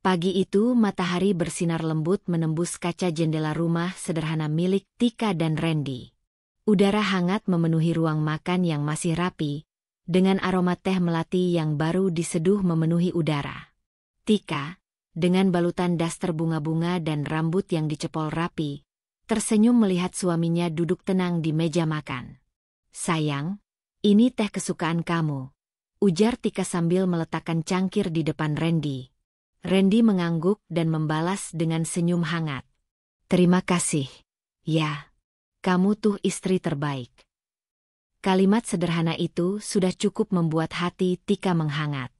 Pagi itu matahari bersinar lembut menembus kaca jendela rumah sederhana milik Tika dan Randy. Udara hangat memenuhi ruang makan yang masih rapi, dengan aroma teh melati yang baru diseduh memenuhi udara. Tika, dengan balutan daster bunga-bunga dan rambut yang dicepol rapi, tersenyum melihat suaminya duduk tenang di meja makan. "Sayang, ini teh kesukaan kamu," ujar Tika sambil meletakkan cangkir di depan Randy. Randy mengangguk dan membalas dengan senyum hangat. "Terima kasih. Ya, kamu tuh istri terbaik." Kalimat sederhana itu sudah cukup membuat hati Tika menghangat.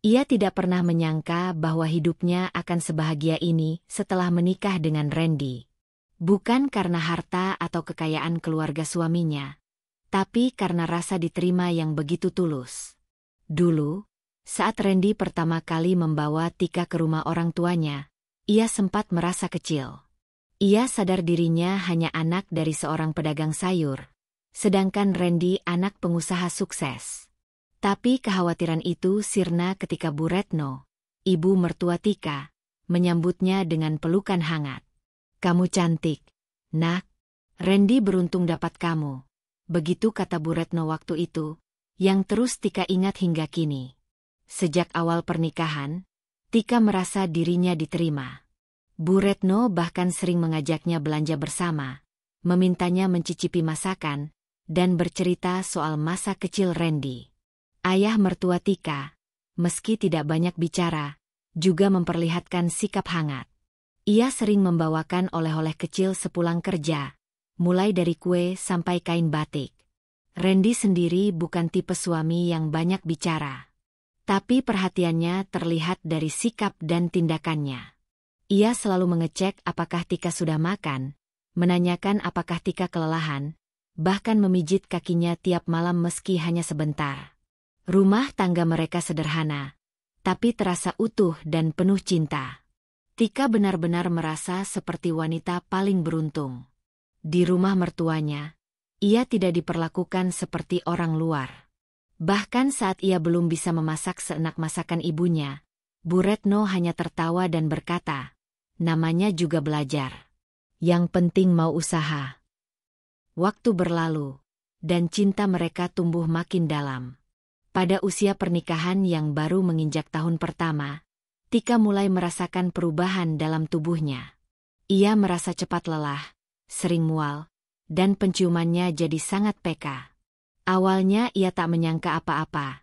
Ia tidak pernah menyangka bahwa hidupnya akan sebahagia ini setelah menikah dengan Randy. Bukan karena harta atau kekayaan keluarga suaminya, tapi karena rasa diterima yang begitu tulus. Dulu, saat Randy pertama kali membawa Tika ke rumah orang tuanya, ia sempat merasa kecil. Ia sadar dirinya hanya anak dari seorang pedagang sayur, sedangkan Randy anak pengusaha sukses. Tapi kekhawatiran itu sirna ketika Bu Retno, ibu mertua Tika, menyambutnya dengan pelukan hangat. "Kamu cantik, nak. Randy beruntung dapat kamu." Begitu kata Bu Retno waktu itu, yang terus Tika ingat hingga kini. Sejak awal pernikahan, Tika merasa dirinya diterima. Bu Retno bahkan sering mengajaknya belanja bersama, memintanya mencicipi masakan, dan bercerita soal masa kecil Randy. Ayah mertua Tika, meski tidak banyak bicara, juga memperlihatkan sikap hangat. Ia sering membawakan oleh-oleh kecil sepulang kerja, mulai dari kue sampai kain batik. Randy sendiri bukan tipe suami yang banyak bicara, tapi perhatiannya terlihat dari sikap dan tindakannya. Ia selalu mengecek apakah Tika sudah makan, menanyakan apakah Tika kelelahan, bahkan memijit kakinya tiap malam meski hanya sebentar. Rumah tangga mereka sederhana, tapi terasa utuh dan penuh cinta. Tika benar-benar merasa seperti wanita paling beruntung. Di rumah mertuanya, ia tidak diperlakukan seperti orang luar. Bahkan saat ia belum bisa memasak seenak masakan ibunya, Bu Retno hanya tertawa dan berkata, "Namanya juga belajar. Yang penting mau usaha." Waktu berlalu, dan cinta mereka tumbuh makin dalam. Pada usia pernikahan yang baru menginjak tahun pertama, Tika mulai merasakan perubahan dalam tubuhnya. Ia merasa cepat lelah, sering mual, dan penciumannya jadi sangat peka. Awalnya ia tak menyangka apa-apa,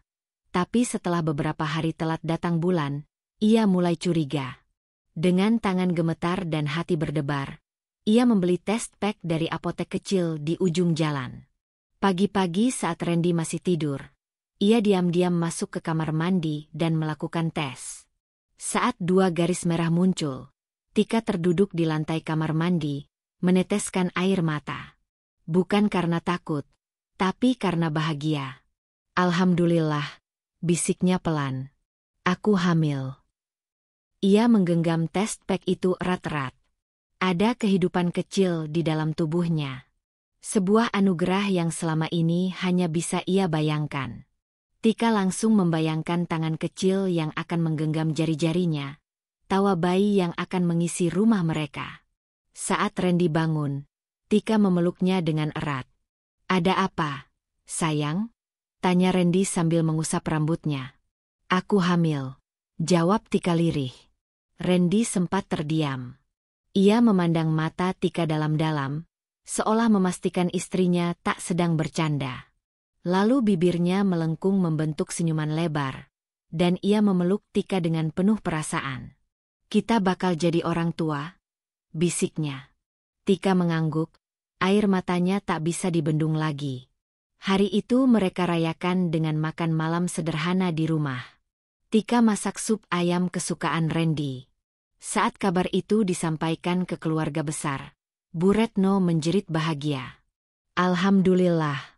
tapi setelah beberapa hari telat datang bulan, ia mulai curiga. Dengan tangan gemetar dan hati berdebar, ia membeli test pack dari apotek kecil di ujung jalan. Pagi-pagi saat Randy masih tidur, ia diam-diam masuk ke kamar mandi dan melakukan tes. Saat 2 garis merah muncul, Tika terduduk di lantai kamar mandi, meneteskan air mata. Bukan karena takut, tapi karena bahagia. "Alhamdulillah," bisiknya pelan. "Aku hamil." Ia menggenggam test pack itu erat-erat. Ada kehidupan kecil di dalam tubuhnya. Sebuah anugerah yang selama ini hanya bisa ia bayangkan. Tika langsung membayangkan tangan kecil yang akan menggenggam jari-jarinya, tawa bayi yang akan mengisi rumah mereka. Saat Randy bangun, Tika memeluknya dengan erat. "Ada apa, sayang?" tanya Randy sambil mengusap rambutnya. "Aku hamil," jawab Tika lirih. Randy sempat terdiam. Ia memandang mata Tika dalam-dalam, seolah memastikan istrinya tak sedang bercanda. Lalu bibirnya melengkung membentuk senyuman lebar, dan ia memeluk Tika dengan penuh perasaan. "Kita bakal jadi orang tua," bisiknya. Tika mengangguk, air matanya tak bisa dibendung lagi. Hari itu mereka rayakan dengan makan malam sederhana di rumah. Tika masak sup ayam kesukaan Randy. Saat kabar itu disampaikan ke keluarga besar, Bu Retno menjerit bahagia. "Alhamdulillah.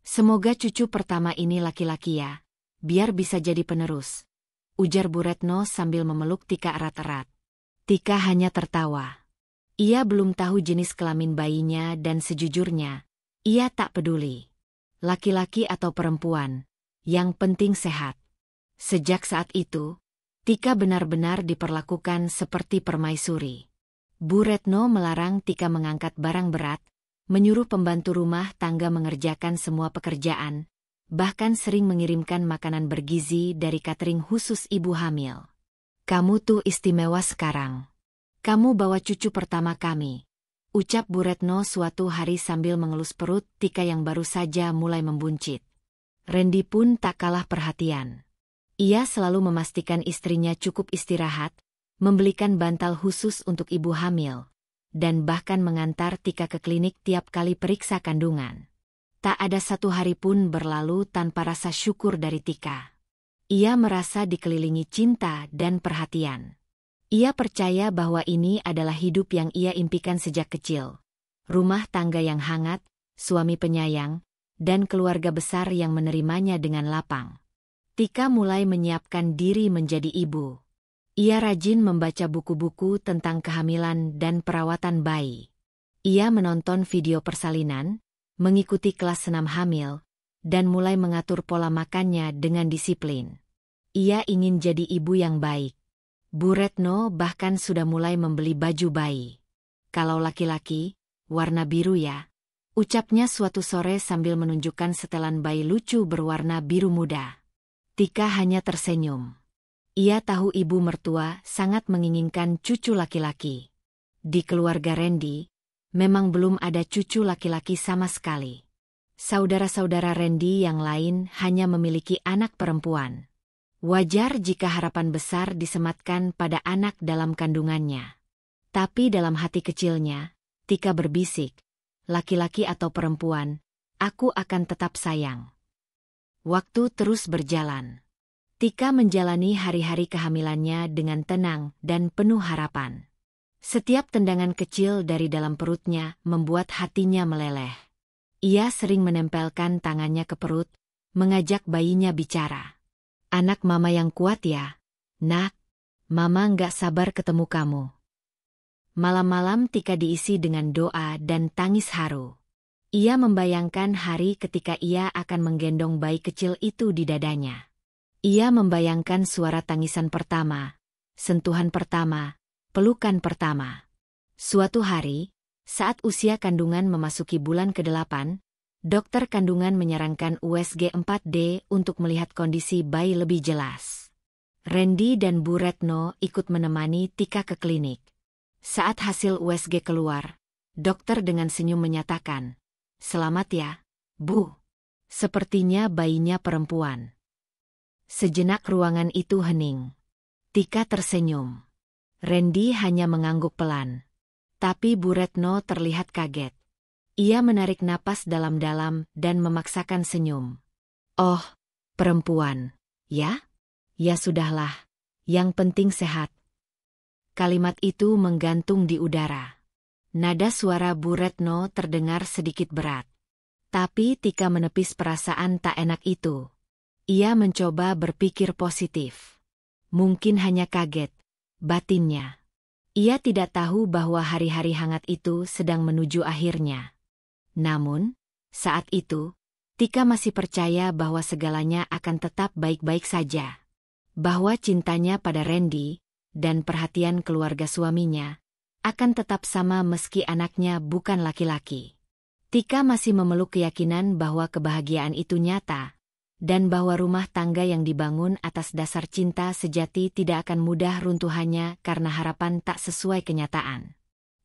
Semoga cucu pertama ini laki-laki ya, biar bisa jadi penerus," ujar Bu Retno sambil memeluk Tika erat-erat. Tika hanya tertawa. Ia belum tahu jenis kelamin bayinya dan sejujurnya, ia tak peduli. Laki-laki atau perempuan, yang penting sehat. Sejak saat itu, Tika benar-benar diperlakukan seperti permaisuri. Bu Retno melarang Tika mengangkat barang berat, menyuruh pembantu rumah tangga mengerjakan semua pekerjaan, bahkan sering mengirimkan makanan bergizi dari catering khusus ibu hamil. "Kamu tuh istimewa sekarang. Kamu bawa cucu pertama kami," ucap Bu Retno suatu hari sambil mengelus perut Tika yang baru saja mulai membuncit. Randy pun tak kalah perhatian. Ia selalu memastikan istrinya cukup istirahat, membelikan bantal khusus untuk ibu hamil, dan bahkan mengantar Tika ke klinik tiap kali periksa kandungan. Tak ada satu hari pun berlalu tanpa rasa syukur dari Tika. Ia merasa dikelilingi cinta dan perhatian. Ia percaya bahwa ini adalah hidup yang ia impikan sejak kecil. Rumah tangga yang hangat, suami penyayang, dan keluarga besar yang menerimanya dengan lapang. Tika mulai menyiapkan diri menjadi ibu. Ia rajin membaca buku-buku tentang kehamilan dan perawatan bayi. Ia menonton video persalinan, mengikuti kelas senam hamil, dan mulai mengatur pola makannya dengan disiplin. Ia ingin jadi ibu yang baik. Bu Retno bahkan sudah mulai membeli baju bayi. "Kalau laki-laki, warna biru ya," ucapnya suatu sore sambil menunjukkan setelan bayi lucu berwarna biru muda. Tika hanya tersenyum. Ia tahu ibu mertua sangat menginginkan cucu laki-laki. Di keluarga Randy, memang belum ada cucu laki-laki sama sekali. Saudara-saudara Randy yang lain hanya memiliki anak perempuan. Wajar jika harapan besar disematkan pada anak dalam kandungannya. Tapi dalam hati kecilnya, Tika berbisik, "Laki-laki atau perempuan, aku akan tetap sayang." Waktu terus berjalan. Tika menjalani hari-hari kehamilannya dengan tenang dan penuh harapan. Setiap tendangan kecil dari dalam perutnya membuat hatinya meleleh. Ia sering menempelkan tangannya ke perut, mengajak bayinya bicara. "Anak mama yang kuat ya, nak. Mama nggak sabar ketemu kamu." Malam-malam Tika diisi dengan doa dan tangis haru. Ia membayangkan hari ketika ia akan menggendong bayi kecil itu di dadanya. Ia membayangkan suara tangisan pertama, sentuhan pertama, pelukan pertama. Suatu hari, saat usia kandungan memasuki bulan ke-8, dokter kandungan menyarankan USG 4D untuk melihat kondisi bayi lebih jelas. Randy dan Bu Retno ikut menemani Tika ke klinik. Saat hasil USG keluar, dokter dengan senyum menyatakan, "Selamat ya, Bu. Sepertinya bayinya perempuan." Sejenak ruangan itu hening. Tika tersenyum. Randy hanya mengangguk pelan. Tapi Bu Retno terlihat kaget. Ia menarik napas dalam-dalam dan memaksakan senyum. "Oh, perempuan, ya? Ya sudahlah, yang penting sehat." Kalimat itu menggantung di udara. Nada suara Bu Retno terdengar sedikit berat. Tapi Tika menepis perasaan tak enak itu. Ia mencoba berpikir positif. Mungkin hanya kaget, batinnya. Ia tidak tahu bahwa hari-hari hangat itu sedang menuju akhirnya. Namun, saat itu, Tika masih percaya bahwa segalanya akan tetap baik-baik saja. Bahwa cintanya pada Randy, dan perhatian keluarga suaminya, akan tetap sama meski anaknya bukan laki-laki. Tika masih memeluk keyakinan bahwa kebahagiaan itu nyata, dan bahwa rumah tangga yang dibangun atas dasar cinta sejati tidak akan mudah runtuhannya karena harapan tak sesuai kenyataan.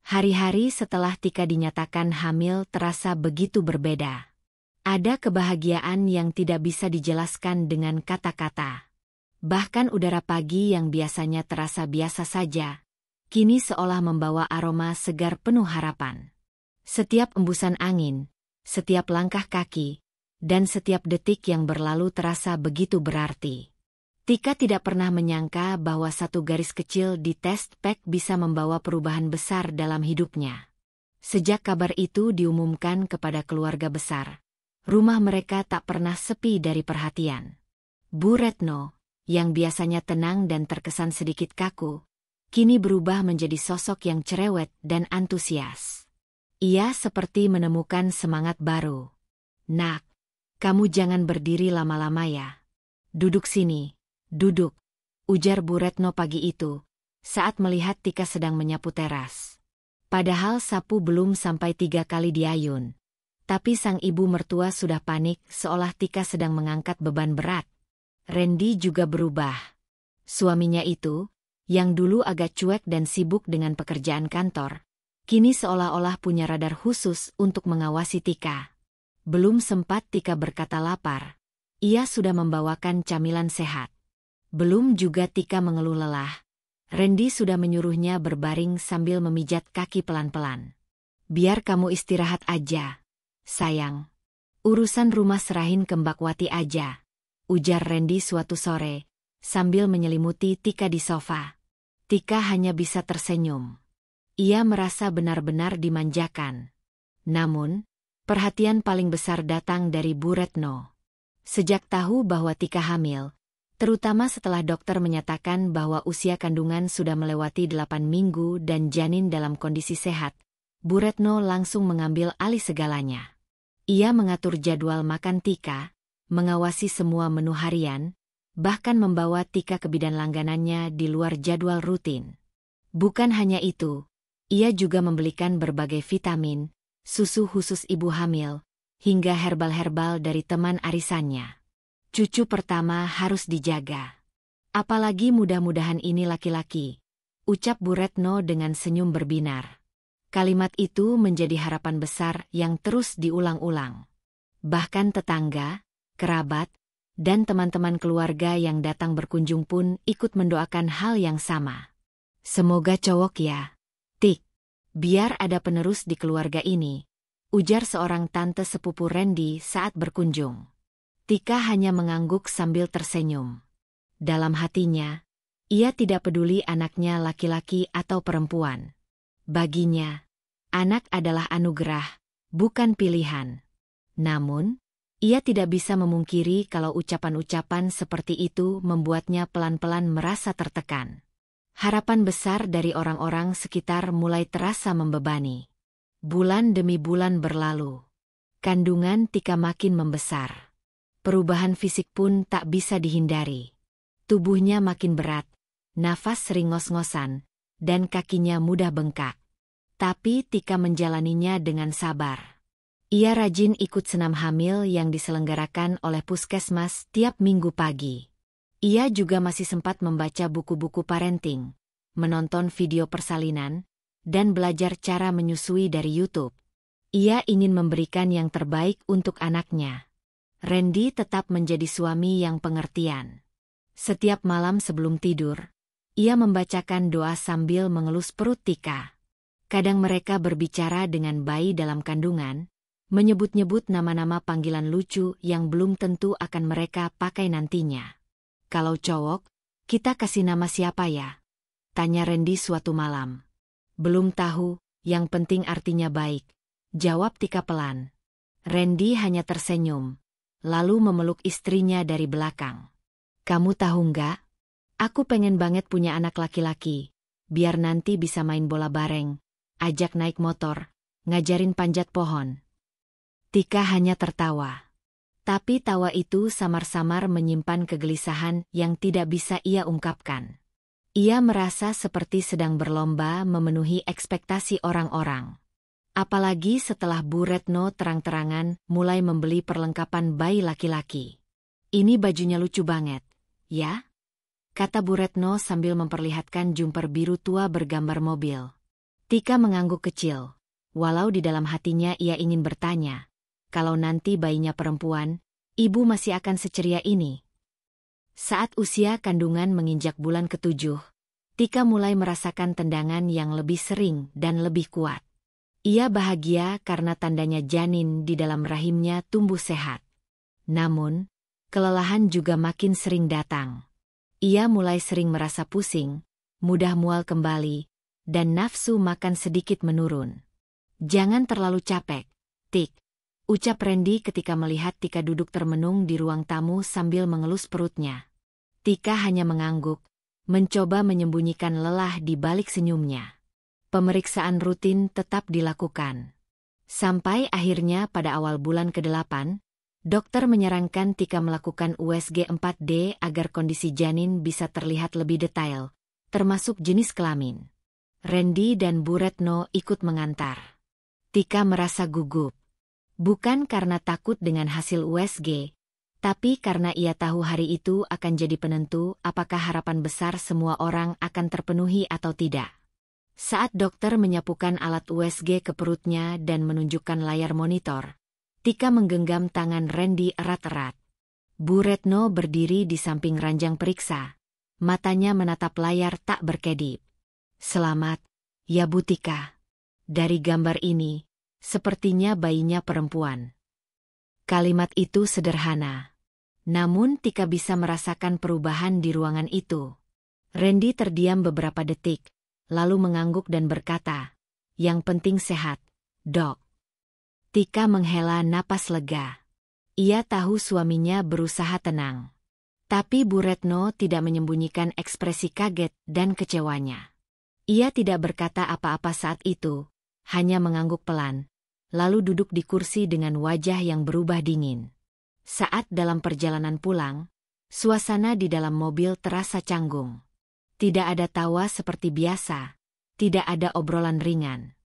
Hari-hari setelah Tika dinyatakan hamil terasa begitu berbeda. Ada kebahagiaan yang tidak bisa dijelaskan dengan kata-kata. Bahkan udara pagi yang biasanya terasa biasa saja, kini seolah membawa aroma segar penuh harapan. Setiap embusan angin, setiap langkah kaki, dan setiap detik yang berlalu terasa begitu berarti. Tika tidak pernah menyangka bahwa satu garis kecil di test pack bisa membawa perubahan besar dalam hidupnya. Sejak kabar itu diumumkan kepada keluarga besar, rumah mereka tak pernah sepi dari perhatian. Bu Retno, yang biasanya tenang dan terkesan sedikit kaku, kini berubah menjadi sosok yang cerewet dan antusias. Ia seperti menemukan semangat baru. "Nak, kamu jangan berdiri lama-lama ya. Duduk sini, duduk," ujar Bu Retno pagi itu, saat melihat Tika sedang menyapu teras. Padahal sapu belum sampai 3 kali diayun. Tapi sang ibu mertua sudah panik seolah Tika sedang mengangkat beban berat. Randy juga berubah. Suaminya itu, yang dulu agak cuek dan sibuk dengan pekerjaan kantor, kini seolah-olah punya radar khusus untuk mengawasi Tika. Belum sempat Tika berkata lapar, ia sudah membawakan camilan sehat. Belum juga Tika mengeluh lelah, Randy sudah menyuruhnya berbaring sambil memijat kaki pelan-pelan. Biar kamu istirahat aja, sayang. Urusan rumah serahin ke Mbak Wati aja, ujar Randy suatu sore, sambil menyelimuti Tika di sofa. Tika hanya bisa tersenyum. Ia merasa benar-benar dimanjakan. Namun, perhatian paling besar datang dari Bu Retno. Sejak tahu bahwa Tika hamil, terutama setelah dokter menyatakan bahwa usia kandungan sudah melewati 8 minggu dan janin dalam kondisi sehat, Bu Retno langsung mengambil alih segalanya. Ia mengatur jadwal makan Tika, mengawasi semua menu harian, bahkan membawa Tika ke bidan langganannya di luar jadwal rutin. Bukan hanya itu, ia juga membelikan berbagai vitamin, susu khusus ibu hamil, hingga herbal-herbal dari teman arisannya. Cucu pertama harus dijaga. Apalagi mudah-mudahan ini laki-laki, ucap Bu Retno dengan senyum berbinar. Kalimat itu menjadi harapan besar yang terus diulang-ulang. Bahkan tetangga, kerabat, dan teman-teman keluarga yang datang berkunjung pun ikut mendoakan hal yang sama. Semoga cowok ya, Tik. Biar ada penerus di keluarga ini, ujar seorang tante sepupu Randy saat berkunjung. Tika hanya mengangguk sambil tersenyum. Dalam hatinya, ia tidak peduli anaknya laki-laki atau perempuan. Baginya, anak adalah anugerah, bukan pilihan. Namun, ia tidak bisa memungkiri kalau ucapan-ucapan seperti itu membuatnya pelan-pelan merasa tertekan. Harapan besar dari orang-orang sekitar mulai terasa membebani. Bulan demi bulan berlalu. Kandungan Tika makin membesar. Perubahan fisik pun tak bisa dihindari. Tubuhnya makin berat, nafas sering ngos-ngosan, dan kakinya mudah bengkak. Tapi Tika menjalaninya dengan sabar. Ia rajin ikut senam hamil yang diselenggarakan oleh puskesmas tiap minggu pagi. Ia juga masih sempat membaca buku-buku parenting, menonton video persalinan, dan belajar cara menyusui dari YouTube. Ia ingin memberikan yang terbaik untuk anaknya. Randy tetap menjadi suami yang pengertian. Setiap malam sebelum tidur, ia membacakan doa sambil mengelus perut Tika. Kadang mereka berbicara dengan bayi dalam kandungan, menyebut-nyebut nama-nama panggilan lucu yang belum tentu akan mereka pakai nantinya. Kalau cowok, kita kasih nama siapa ya? Tanya Randy suatu malam. Belum tahu, yang penting artinya baik, jawab Tika pelan. Randy hanya tersenyum, lalu memeluk istrinya dari belakang. Kamu tahu nggak? Aku pengen banget punya anak laki-laki, biar nanti bisa main bola bareng, ajak naik motor, ngajarin panjat pohon. Tika hanya tertawa. Tapi tawa itu samar-samar menyimpan kegelisahan yang tidak bisa ia ungkapkan. Ia merasa seperti sedang berlomba memenuhi ekspektasi orang-orang. Apalagi setelah Bu Retno terang-terangan mulai membeli perlengkapan bayi laki-laki. Ini bajunya lucu banget, ya? Kata Bu Retno sambil memperlihatkan jumper biru tua bergambar mobil. Tika mengangguk kecil, walau di dalam hatinya ia ingin bertanya, kalau nanti bayinya perempuan, ibu masih akan seceria ini. Saat usia kandungan menginjak bulan ke-7, Tika mulai merasakan tendangan yang lebih sering dan lebih kuat. Ia bahagia karena tandanya janin di dalam rahimnya tumbuh sehat. Namun, kelelahan juga makin sering datang. Ia mulai sering merasa pusing, mudah mual kembali, dan nafsu makan sedikit menurun. Jangan terlalu capek, Tik, ucap Randy ketika melihat Tika duduk termenung di ruang tamu sambil mengelus perutnya. Tika hanya mengangguk, mencoba menyembunyikan lelah di balik senyumnya. Pemeriksaan rutin tetap dilakukan. Sampai akhirnya pada awal bulan ke-8, Dokter menyarankan Tika melakukan USG 4D agar kondisi janin bisa terlihat lebih detail, termasuk jenis kelamin. Randy dan Bu Retno ikut mengantar. Tika merasa gugup. Bukan karena takut dengan hasil USG, tapi karena ia tahu hari itu akan jadi penentu apakah harapan besar semua orang akan terpenuhi atau tidak. Saat dokter menyapukan alat USG ke perutnya dan menunjukkan layar monitor, Tika menggenggam tangan Randy erat-erat. Bu Retno berdiri di samping ranjang periksa. Matanya menatap layar tak berkedip. Selamat, ya Bu Tika. Dari gambar ini, sepertinya bayinya perempuan. Kalimat itu sederhana. Namun Tika bisa merasakan perubahan di ruangan itu. Randy terdiam beberapa detik, lalu mengangguk dan berkata, "Yang penting sehat, Dok." Tika menghela napas lega. Ia tahu suaminya berusaha tenang. Tapi Bu Retno tidak menyembunyikan ekspresi kaget dan kecewanya. Ia tidak berkata apa-apa saat itu, hanya mengangguk pelan, lalu duduk di kursi dengan wajah yang berubah dingin. Saat dalam perjalanan pulang, suasana di dalam mobil terasa canggung. Tidak ada tawa seperti biasa, tidak ada obrolan ringan.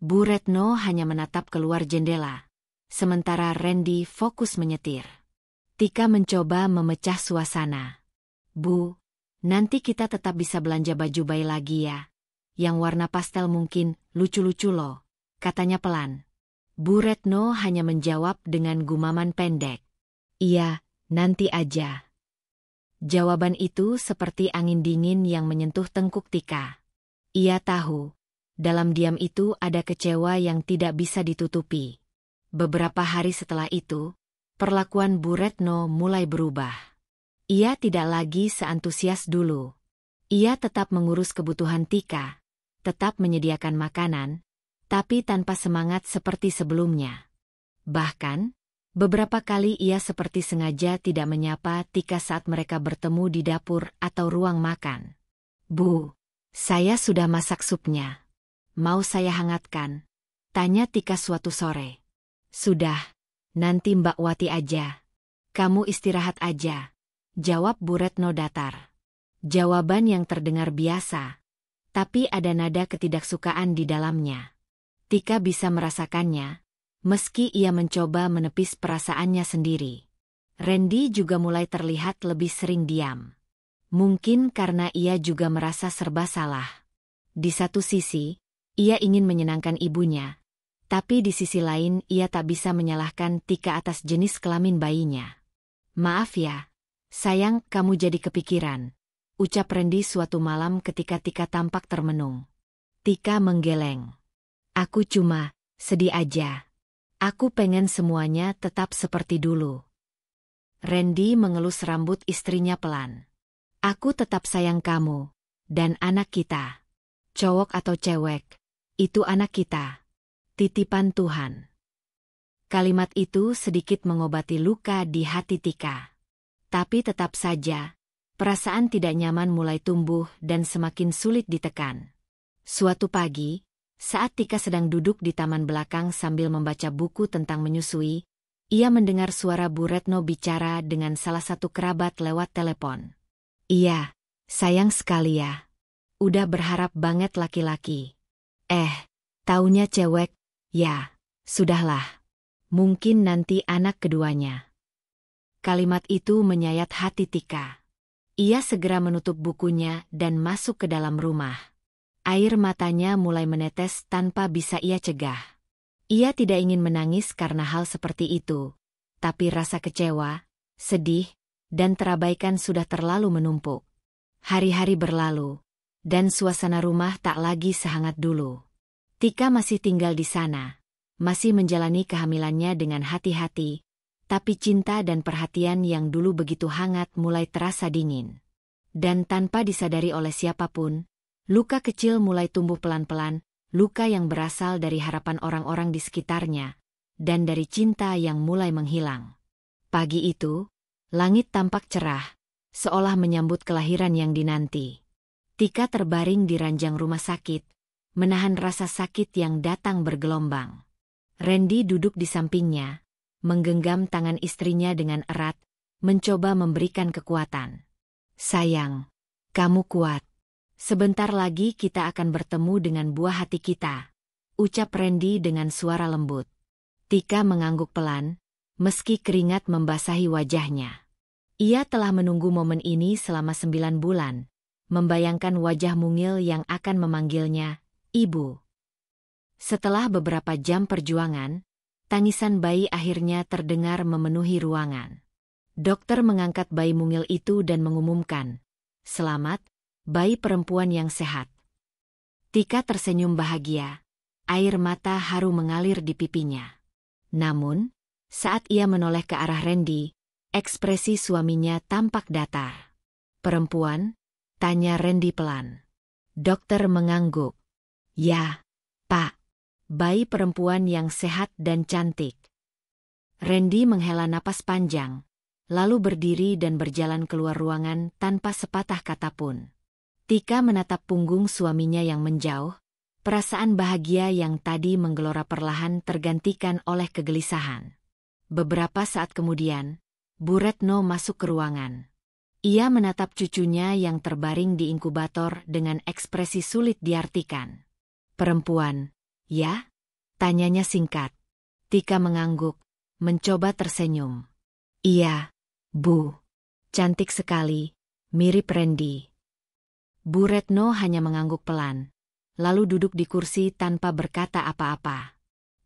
Bu Retno hanya menatap keluar jendela, sementara Randy fokus menyetir. Tika mencoba memecah suasana. "Bu, nanti kita tetap bisa belanja baju bayi lagi ya. Yang warna pastel mungkin lucu-lucu loh," katanya pelan. Bu Retno hanya menjawab dengan gumaman pendek. "Iya, nanti aja." Jawaban itu seperti angin dingin yang menyentuh tengkuk Tika. Ia tahu, dalam diam itu ada kecewa yang tidak bisa ditutupi. Beberapa hari setelah itu, perlakuan Bu Retno mulai berubah. Ia tidak lagi seantusias dulu. Ia tetap mengurus kebutuhan Tika, tetap menyediakan makanan, tapi tanpa semangat seperti sebelumnya. Bahkan, beberapa kali ia seperti sengaja tidak menyapa Tika saat mereka bertemu di dapur atau ruang makan. "Bu, saya sudah masak supnya. Mau saya hangatkan?" tanya Tika suatu sore. "Sudah, nanti Mbak Wati aja. Kamu istirahat aja," jawab Bu Retno datar. Jawaban yang terdengar biasa, tapi ada nada ketidaksukaan di dalamnya. Tika bisa merasakannya, meski ia mencoba menepis perasaannya sendiri. Randy juga mulai terlihat lebih sering diam. Mungkin karena ia juga merasa serba salah. Di satu sisi, ia ingin menyenangkan ibunya, tapi di sisi lain ia tak bisa menyalahkan Tika atas jenis kelamin bayinya. "Maaf ya, sayang, kamu jadi kepikiran," ucap Randy suatu malam ketika Tika tampak termenung. Tika menggeleng. "Aku cuma sedih aja. Aku pengen semuanya tetap seperti dulu." Randy mengelus rambut istrinya pelan. "Aku tetap sayang kamu dan anak kita. Cowok atau cewek, itu anak kita. Titipan Tuhan." Kalimat itu sedikit mengobati luka di hati Tika. Tapi tetap saja, perasaan tidak nyaman mulai tumbuh dan semakin sulit ditekan. Suatu pagi, saat Tika sedang duduk di taman belakang sambil membaca buku tentang menyusui, ia mendengar suara Bu Retno bicara dengan salah satu kerabat lewat telepon. "Iya, sayang sekali ya. Udah berharap banget laki-laki. Taunya cewek, ya, sudahlah. Mungkin nanti anak keduanya." Kalimat itu menyayat hati Tika. Ia segera menutup bukunya dan masuk ke dalam rumah. Air matanya mulai menetes tanpa bisa ia cegah. Ia tidak ingin menangis karena hal seperti itu, tapi rasa kecewa, sedih, dan terabaikan sudah terlalu menumpuk. Hari-hari berlalu, dan suasana rumah tak lagi sehangat dulu. Tika masih tinggal di sana, masih menjalani kehamilannya dengan hati-hati, tapi cinta dan perhatian yang dulu begitu hangat mulai terasa dingin. Dan tanpa disadari oleh siapapun, luka kecil mulai tumbuh pelan-pelan, luka yang berasal dari harapan orang-orang di sekitarnya, dan dari cinta yang mulai menghilang. Pagi itu, langit tampak cerah, seolah menyambut kelahiran yang dinanti. Tika terbaring di ranjang rumah sakit, menahan rasa sakit yang datang bergelombang. Randy duduk di sampingnya, menggenggam tangan istrinya dengan erat, mencoba memberikan kekuatan. Sayang, kamu kuat. Sebentar lagi kita akan bertemu dengan buah hati kita, ucap Randy dengan suara lembut. Tika mengangguk pelan, meski keringat membasahi wajahnya. Ia telah menunggu momen ini selama 9 bulan, membayangkan wajah mungil yang akan memanggilnya, Ibu. Setelah beberapa jam perjuangan, tangisan bayi akhirnya terdengar memenuhi ruangan. Dokter mengangkat bayi mungil itu dan mengumumkan, "Selamat, bayi perempuan yang sehat." Tika tersenyum bahagia, air mata haru mengalir di pipinya. Namun, saat ia menoleh ke arah Randy, ekspresi suaminya tampak datar. "Perempuan?" tanya Randy pelan. Dokter mengangguk. "Ya, Pak. Bayi perempuan yang sehat dan cantik." Randy menghela napas panjang, lalu berdiri dan berjalan keluar ruangan tanpa sepatah kata pun. Tika menatap punggung suaminya yang menjauh, perasaan bahagia yang tadi menggelora perlahan tergantikan oleh kegelisahan. Beberapa saat kemudian, Bu Retno masuk ke ruangan. Ia menatap cucunya yang terbaring di inkubator dengan ekspresi sulit diartikan. "Perempuan, ya?" tanyanya singkat. Tika mengangguk, mencoba tersenyum. "Iya, Bu. Cantik sekali, mirip Randy." Bu Retno hanya mengangguk pelan, lalu duduk di kursi tanpa berkata apa-apa.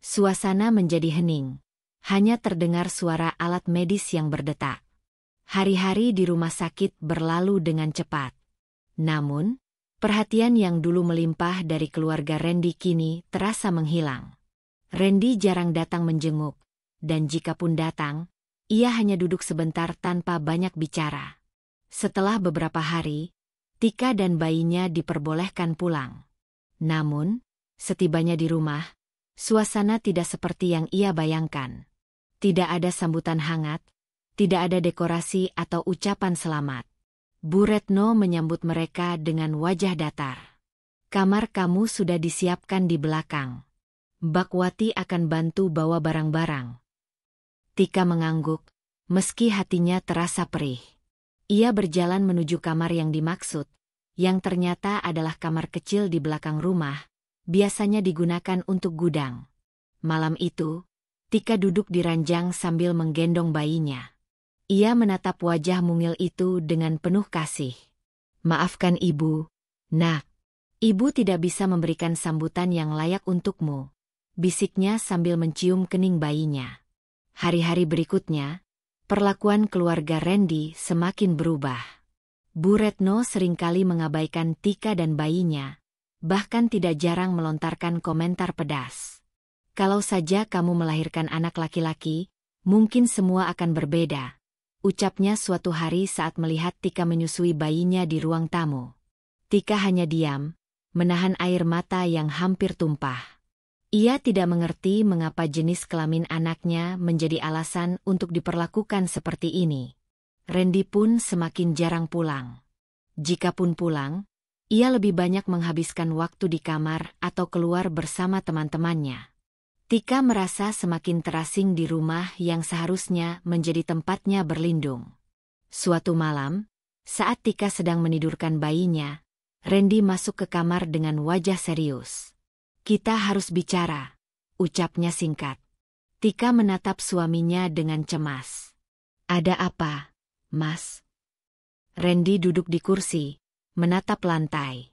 Suasana menjadi hening, hanya terdengar suara alat medis yang berdetak. Hari-hari di rumah sakit berlalu dengan cepat. Namun, perhatian yang dulu melimpah dari keluarga Randy kini terasa menghilang. Randy jarang datang menjenguk, dan jikapun datang, ia hanya duduk sebentar tanpa banyak bicara. Setelah beberapa hari, Tika dan bayinya diperbolehkan pulang. Namun, setibanya di rumah, suasana tidak seperti yang ia bayangkan. Tidak ada sambutan hangat, tidak ada dekorasi atau ucapan selamat. Bu Retno menyambut mereka dengan wajah datar. "Kamar kamu sudah disiapkan di belakang. Mbak Wati akan bantu bawa barang-barang." Tika mengangguk, meski hatinya terasa perih. Ia berjalan menuju kamar yang dimaksud, yang ternyata adalah kamar kecil di belakang rumah, biasanya digunakan untuk gudang. Malam itu, Tika duduk di ranjang sambil menggendong bayinya. Ia menatap wajah mungil itu dengan penuh kasih. "Maafkan Ibu, Nak. Ibu tidak bisa memberikan sambutan yang layak untukmu," bisiknya sambil mencium kening bayinya. Hari-hari berikutnya, perlakuan keluarga Randy semakin berubah. Bu Retno seringkali mengabaikan Tika dan bayinya, bahkan tidak jarang melontarkan komentar pedas. "Kalau saja kamu melahirkan anak laki-laki, mungkin semua akan berbeda," ucapnya suatu hari saat melihat Tika menyusui bayinya di ruang tamu. Tika hanya diam, menahan air mata yang hampir tumpah. Ia tidak mengerti mengapa jenis kelamin anaknya menjadi alasan untuk diperlakukan seperti ini. Randy pun semakin jarang pulang. Jikapun pulang, ia lebih banyak menghabiskan waktu di kamar atau keluar bersama teman-temannya. Tika merasa semakin terasing di rumah yang seharusnya menjadi tempatnya berlindung. Suatu malam, saat Tika sedang menidurkan bayinya, Randy masuk ke kamar dengan wajah serius. "Kita harus bicara," ucapnya singkat. Tika menatap suaminya dengan cemas. "Ada apa, Mas?" Randy duduk di kursi, menatap lantai.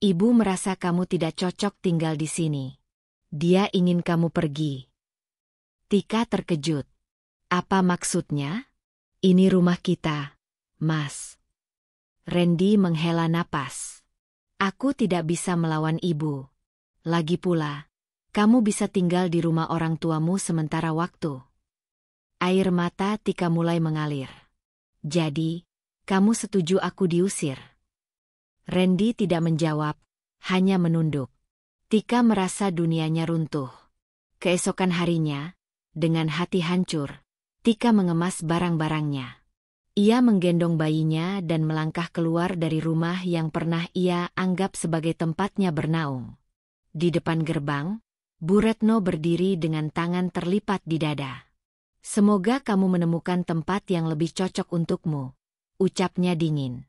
"Ibu merasa kamu tidak cocok tinggal di sini. Dia ingin kamu pergi." Tika terkejut. "Apa maksudnya?" "Ini rumah kita, Mas." Randy menghela napas. "Aku tidak bisa melawan ibu. Lagi pula, kamu bisa tinggal di rumah orang tuamu sementara waktu." Air mata Tika mulai mengalir. "Jadi, kamu setuju aku diusir?" Randy tidak menjawab, hanya menunduk. Tika merasa dunianya runtuh. Keesokan harinya, dengan hati hancur, Tika mengemas barang-barangnya. Ia menggendong bayinya dan melangkah keluar dari rumah yang pernah ia anggap sebagai tempatnya bernaung. Di depan gerbang, Bu Retno berdiri dengan tangan terlipat di dada. Semoga kamu menemukan tempat yang lebih cocok untukmu, ucapnya dingin.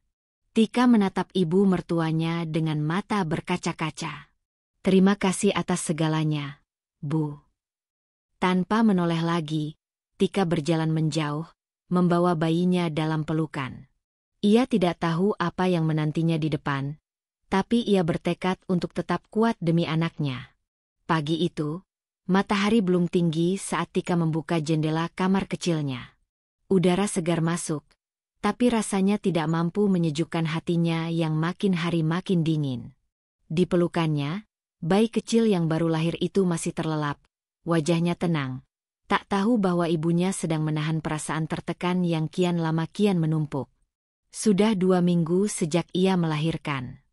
Tika menatap ibu mertuanya dengan mata berkaca-kaca. Terima kasih atas segalanya, Bu. Tanpa menoleh lagi, Tika berjalan menjauh, membawa bayinya dalam pelukan. Ia tidak tahu apa yang menantinya di depan, tapi ia bertekad untuk tetap kuat demi anaknya. Pagi itu, matahari belum tinggi saat Tika membuka jendela kamar kecilnya. Udara segar masuk, tapi rasanya tidak mampu menyejukkan hatinya yang makin hari makin dingin. Di pelukannya, bayi kecil yang baru lahir itu masih terlelap, wajahnya tenang. Tak tahu bahwa ibunya sedang menahan perasaan tertekan yang kian lama kian menumpuk. Sudah 2 minggu sejak ia melahirkan.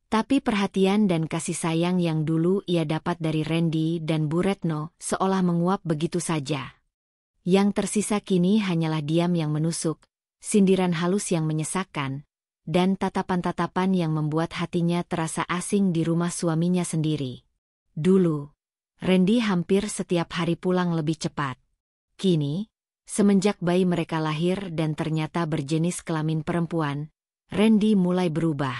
Tapi perhatian dan kasih sayang yang dulu ia dapat dari Randy dan Bu Retno seolah menguap begitu saja. Yang tersisa kini hanyalah diam yang menusuk, sindiran halus yang menyesakkan, dan tatapan-tatapan yang membuat hatinya terasa asing di rumah suaminya sendiri. Dulu, Randy hampir setiap hari pulang lebih cepat. Kini, semenjak bayi mereka lahir dan ternyata berjenis kelamin perempuan, Randy mulai berubah.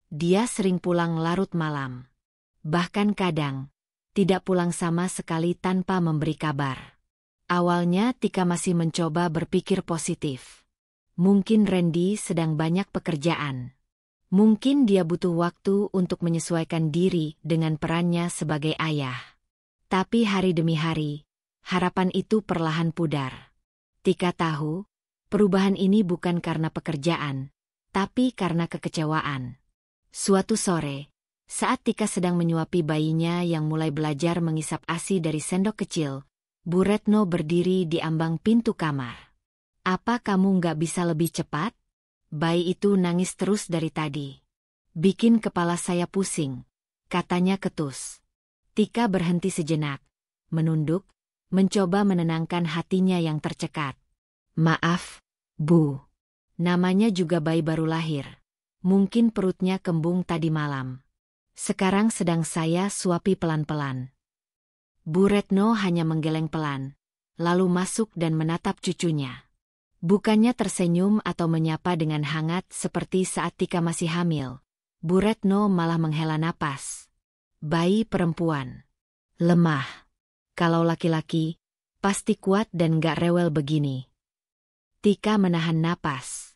Dia sering pulang larut malam. Bahkan kadang, tidak pulang sama sekali tanpa memberi kabar. Awalnya Tika masih mencoba berpikir positif. Mungkin Randy sedang banyak pekerjaan. Mungkin dia butuh waktu untuk menyesuaikan diri dengan perannya sebagai ayah. Tapi hari demi hari, harapan itu perlahan pudar. Tika tahu, perubahan ini bukan karena pekerjaan, tapi karena kekecewaan. Suatu sore, saat Tika sedang menyuapi bayinya yang mulai belajar mengisap ASI dari sendok kecil, Bu Retno berdiri di ambang pintu kamar. Apa kamu nggak bisa lebih cepat? Bayi itu nangis terus dari tadi. Bikin kepala saya pusing, katanya ketus. Tika berhenti sejenak, menunduk, mencoba menenangkan hatinya yang tercekat. Maaf, Bu. Namanya juga bayi baru lahir. Mungkin perutnya kembung tadi malam. Sekarang sedang saya suapi pelan-pelan. Bu Retno hanya menggeleng pelan, lalu masuk dan menatap cucunya. Bukannya tersenyum atau menyapa dengan hangat seperti saat Tika masih hamil. Bu Retno malah menghela napas. Bayi perempuan. Lemah. Kalau laki-laki, pasti kuat dan gak rewel begini. Tika menahan napas.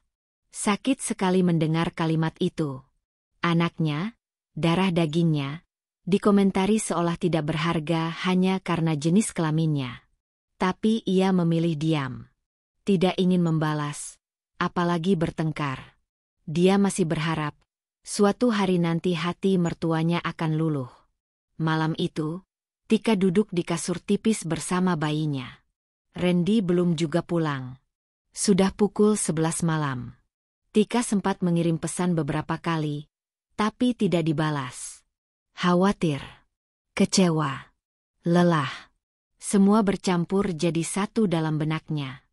Sakit sekali mendengar kalimat itu. Anaknya, darah dagingnya, dikomentari seolah tidak berharga hanya karena jenis kelaminnya. Tapi ia memilih diam. Tidak ingin membalas, apalagi bertengkar. Dia masih berharap, suatu hari nanti hati mertuanya akan luluh. Malam itu, Tika duduk di kasur tipis bersama bayinya. Randy belum juga pulang. Sudah pukul 11 malam. Tika sempat mengirim pesan beberapa kali, tapi tidak dibalas. Khawatir, kecewa, lelah. Semua bercampur jadi satu dalam benaknya.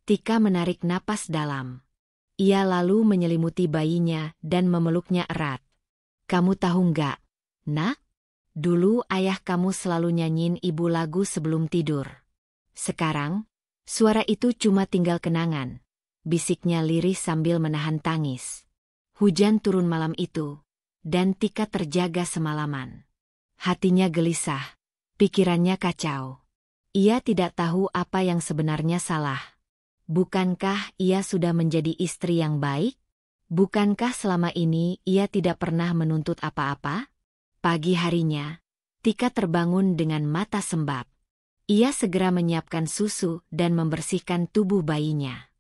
Tika menarik napas dalam. Ia lalu menyelimuti bayinya dan memeluknya erat. Kamu tahu nggak, Nak? Dulu ayah kamu selalu nyanyiin ibu lagu sebelum tidur. Sekarang, suara itu cuma tinggal kenangan. Bisiknya lirih sambil menahan tangis. Hujan turun malam itu, dan Tika terjaga semalaman. Hatinya gelisah, pikirannya kacau. Ia tidak tahu apa yang sebenarnya salah. Bukankah ia sudah menjadi istri yang baik? Bukankah selama ini ia tidak pernah menuntut apa-apa? Pagi harinya, Tika terbangun dengan mata sembab. Ia segera menyiapkan susu dan membersihkan tubuh bayinya.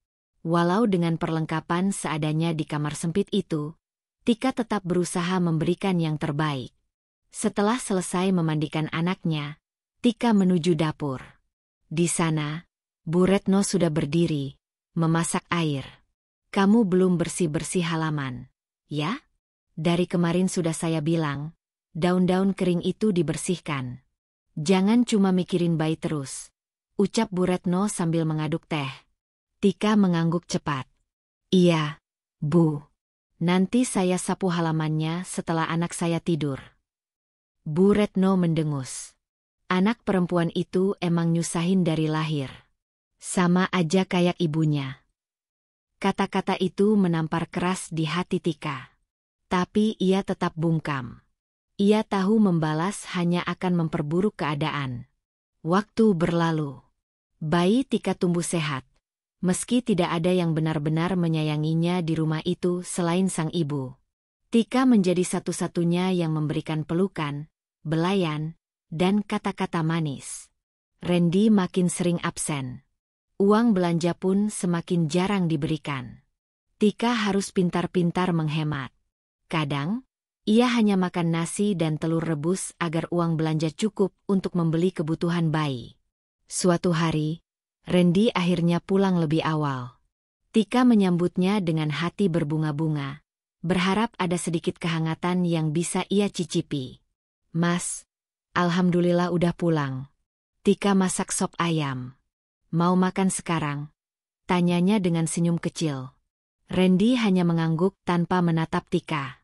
Walau dengan perlengkapan seadanya di kamar sempit itu, Tika tetap berusaha memberikan yang terbaik. Setelah selesai memandikan anaknya, Tika menuju dapur. Di sana, Bu Retno sudah berdiri, memasak air. Kamu belum bersih-bersih halaman, ya? Dari kemarin sudah saya bilang, daun-daun kering itu dibersihkan. Jangan cuma mikirin bayi terus, ucap Bu Retno sambil mengaduk teh. Tika mengangguk cepat. Iya, Bu. Nanti saya sapu halamannya setelah anak saya tidur. Bu Retno mendengus. Anak perempuan itu emang nyusahin dari lahir. Sama aja kayak ibunya. Kata-kata itu menampar keras di hati Tika. Tapi ia tetap bungkam. Ia tahu membalas hanya akan memperburuk keadaan. Waktu berlalu. Bayi Tika tumbuh sehat. Meski tidak ada yang benar-benar menyayanginya di rumah itu selain sang ibu. Tika menjadi satu-satunya yang memberikan pelukan, belayan, dan kata-kata manis. Randy makin sering absen. Uang belanja pun semakin jarang diberikan. Tika harus pintar-pintar menghemat. Kadang, ia hanya makan nasi dan telur rebus agar uang belanja cukup untuk membeli kebutuhan bayi. Suatu hari, Randy akhirnya pulang lebih awal. Tika menyambutnya dengan hati berbunga-bunga, berharap ada sedikit kehangatan yang bisa ia cicipi. "Mas, alhamdulillah udah pulang. Tika masak sop ayam. Mau makan sekarang?" tanyanya dengan senyum kecil. Randy hanya mengangguk tanpa menatap Tika.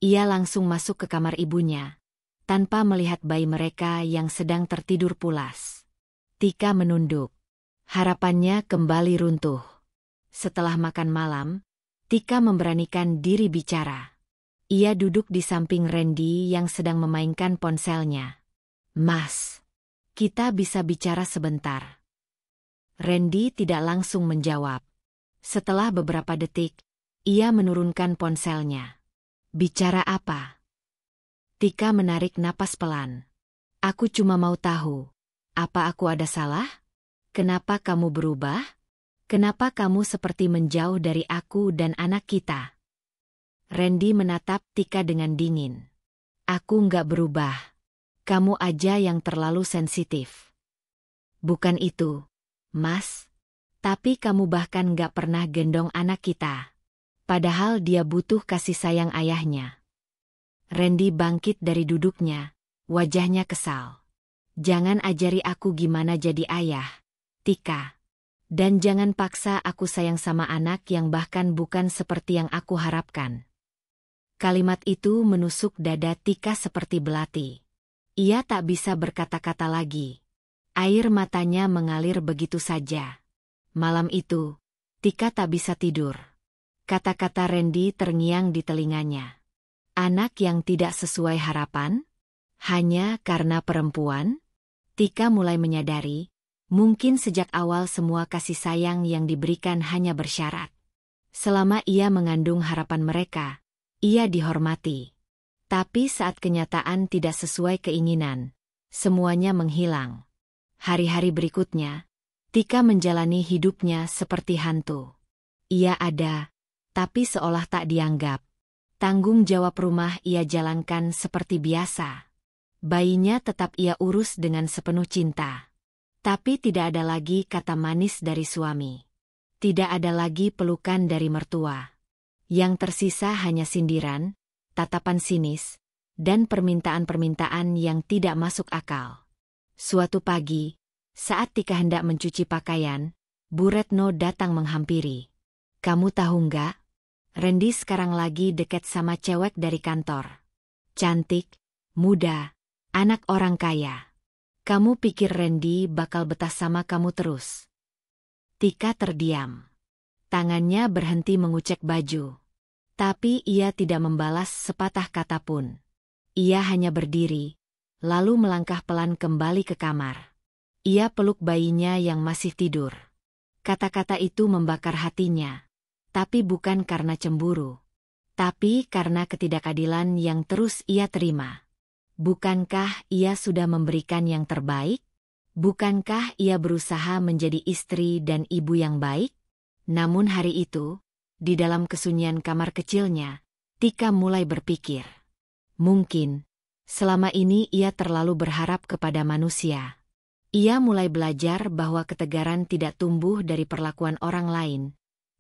Ia langsung masuk ke kamar ibunya, tanpa melihat bayi mereka yang sedang tertidur pulas. Tika menunduk. Harapannya kembali runtuh. Setelah makan malam, Tika memberanikan diri bicara. Ia duduk di samping Randy yang sedang memainkan ponselnya. "Mas, kita bisa bicara sebentar." Randy tidak langsung menjawab. Setelah beberapa detik, ia menurunkan ponselnya. "Bicara apa?" Tika menarik napas pelan. "Aku cuma mau tahu, apa aku ada salah? Kenapa kamu berubah? Kenapa kamu seperti menjauh dari aku dan anak kita?" Randy menatap Tika dengan dingin. "Aku nggak berubah. Kamu aja yang terlalu sensitif." "Bukan itu, Mas. Tapi kamu bahkan nggak pernah gendong anak kita. Padahal dia butuh kasih sayang ayahnya." Randy bangkit dari duduknya, wajahnya kesal. "Jangan ajari aku gimana jadi ayah, Tika. Dan jangan paksa aku sayang sama anak yang bahkan bukan seperti yang aku harapkan." Kalimat itu menusuk dada Tika seperti belati. Ia tak bisa berkata-kata lagi. Air matanya mengalir begitu saja. Malam itu, Tika tak bisa tidur. Kata-kata Randy terngiang di telinganya. Anak yang tidak sesuai harapan? Hanya karena perempuan? Tika mulai menyadari, mungkin sejak awal semua kasih sayang yang diberikan hanya bersyarat. Selama ia mengandung harapan mereka, ia dihormati. Tapi saat kenyataan tidak sesuai keinginan, semuanya menghilang. Hari-hari berikutnya, Tika menjalani hidupnya seperti hantu. Ia ada, tapi seolah tak dianggap. Tanggung jawab rumah ia jalankan seperti biasa. Bayinya tetap ia urus dengan sepenuh cinta. Tapi tidak ada lagi kata manis dari suami. Tidak ada lagi pelukan dari mertua. Yang tersisa hanya sindiran, tatapan sinis, dan permintaan-permintaan yang tidak masuk akal. Suatu pagi, saat Tika hendak mencuci pakaian, Bu Retno datang menghampiri. "Kamu tahu nggak? Randy sekarang lagi deket sama cewek dari kantor. Cantik, muda, anak orang kaya. Kamu pikir Randy bakal betah sama kamu terus?" Tika terdiam. Tangannya berhenti mengucek baju. Tapi ia tidak membalas sepatah kata pun. Ia hanya berdiri, lalu melangkah pelan kembali ke kamar. Ia peluk bayinya yang masih tidur. Kata-kata itu membakar hatinya. Tapi bukan karena cemburu. Tapi karena ketidakadilan yang terus ia terima. Bukankah ia sudah memberikan yang terbaik? Bukankah ia berusaha menjadi istri dan ibu yang baik? Namun hari itu, di dalam kesunyian kamar kecilnya, Tika mulai berpikir. Mungkin, selama ini ia terlalu berharap kepada manusia. Ia mulai belajar bahwa ketegaran tidak tumbuh dari perlakuan orang lain,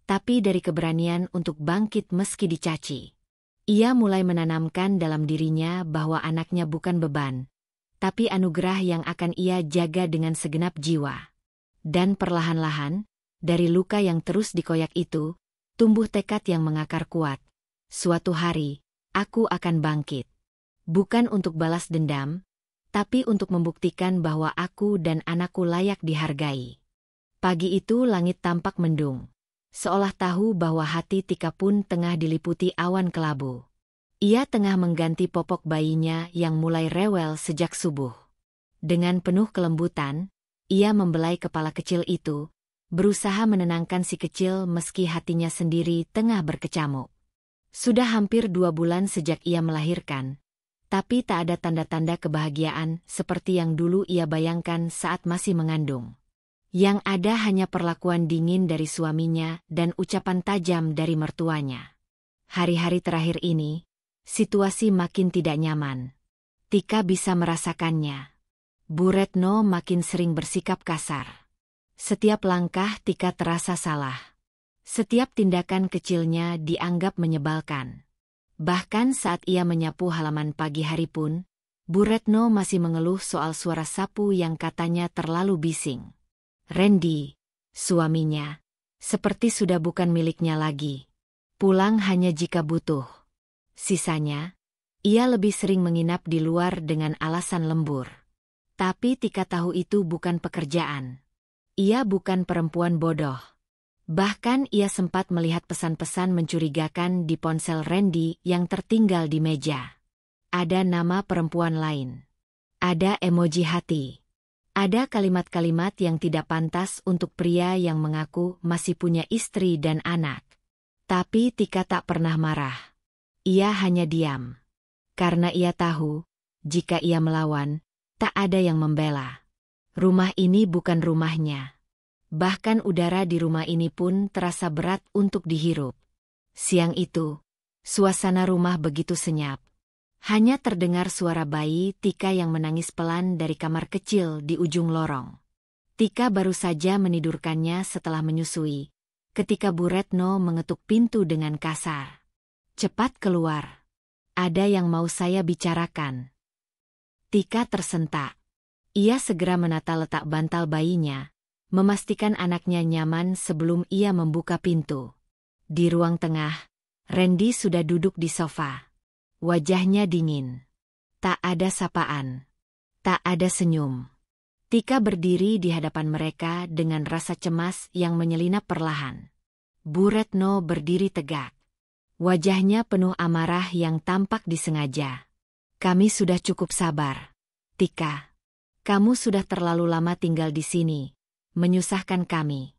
tapi dari keberanian untuk bangkit meski dicaci. Ia mulai menanamkan dalam dirinya bahwa anaknya bukan beban, tapi anugerah yang akan ia jaga dengan segenap jiwa. Dan perlahan-lahan, dari luka yang terus dikoyak itu, tumbuh tekad yang mengakar kuat. Suatu hari, aku akan bangkit. Bukan untuk balas dendam, tapi untuk membuktikan bahwa aku dan anakku layak dihargai. Pagi itu langit tampak mendung, seolah tahu bahwa hati Tika pun tengah diliputi awan kelabu. Ia tengah mengganti popok bayinya yang mulai rewel sejak subuh. Dengan penuh kelembutan, ia membelai kepala kecil itu, berusaha menenangkan si kecil meski hatinya sendiri tengah berkecamuk. Sudah hampir 2 bulan sejak ia melahirkan, tapi tak ada tanda-tanda kebahagiaan seperti yang dulu ia bayangkan saat masih mengandung. Yang ada hanya perlakuan dingin dari suaminya dan ucapan tajam dari mertuanya. Hari-hari terakhir ini, situasi makin tidak nyaman. Tika bisa merasakannya. Bu Retno makin sering bersikap kasar. Setiap langkah Tika terasa salah. Setiap tindakan kecilnya dianggap menyebalkan. Bahkan saat ia menyapu halaman pagi hari pun, Bu Retno masih mengeluh soal suara sapu yang katanya terlalu bising. Randy, suaminya, seperti sudah bukan miliknya lagi. Pulang hanya jika butuh. Sisanya, ia lebih sering menginap di luar dengan alasan lembur. Tapi Tika tahu itu bukan pekerjaan. Ia bukan perempuan bodoh. Bahkan ia sempat melihat pesan-pesan mencurigakan di ponsel Randy yang tertinggal di meja. Ada nama perempuan lain. Ada emoji hati. Ada kalimat-kalimat yang tidak pantas untuk pria yang mengaku masih punya istri dan anak. Tapi Tika tak pernah marah. Ia hanya diam. Karena ia tahu, jika ia melawan, tak ada yang membela. Rumah ini bukan rumahnya. Bahkan udara di rumah ini pun terasa berat untuk dihirup. Siang itu, suasana rumah begitu senyap. Hanya terdengar suara bayi Tika yang menangis pelan dari kamar kecil di ujung lorong. Tika baru saja menidurkannya setelah menyusui, ketika Bu Retno mengetuk pintu dengan kasar. "Cepat keluar. Ada yang mau saya bicarakan." Tika tersentak. Ia segera menata letak bantal bayinya, memastikan anaknya nyaman sebelum ia membuka pintu. Di ruang tengah, Randy sudah duduk di sofa. Wajahnya dingin. Tak ada sapaan. Tak ada senyum. Tika berdiri di hadapan mereka dengan rasa cemas yang menyelinap perlahan. Bu Retno berdiri tegak. Wajahnya penuh amarah yang tampak disengaja. "Kami sudah cukup sabar. Tika, kamu sudah terlalu lama tinggal di sini, menyusahkan kami.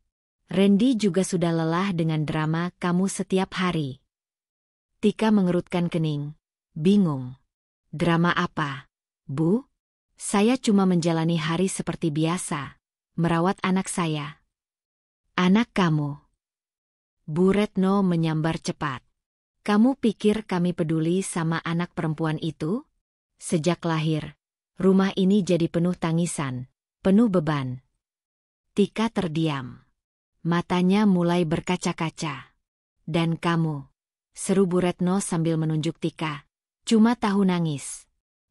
Randy juga sudah lelah dengan drama kamu setiap hari." Tika mengerutkan kening. Bingung. "Drama apa, Bu? Saya cuma menjalani hari seperti biasa, merawat anak saya." "Anak kamu?" Bu Retno menyambar cepat. "Kamu pikir kami peduli sama anak perempuan itu? Sejak lahir, rumah ini jadi penuh tangisan, penuh beban." Tika terdiam. Matanya mulai berkaca-kaca. "Dan kamu?" seru Bu Retno sambil menunjuk Tika. "Cuma tahu nangis.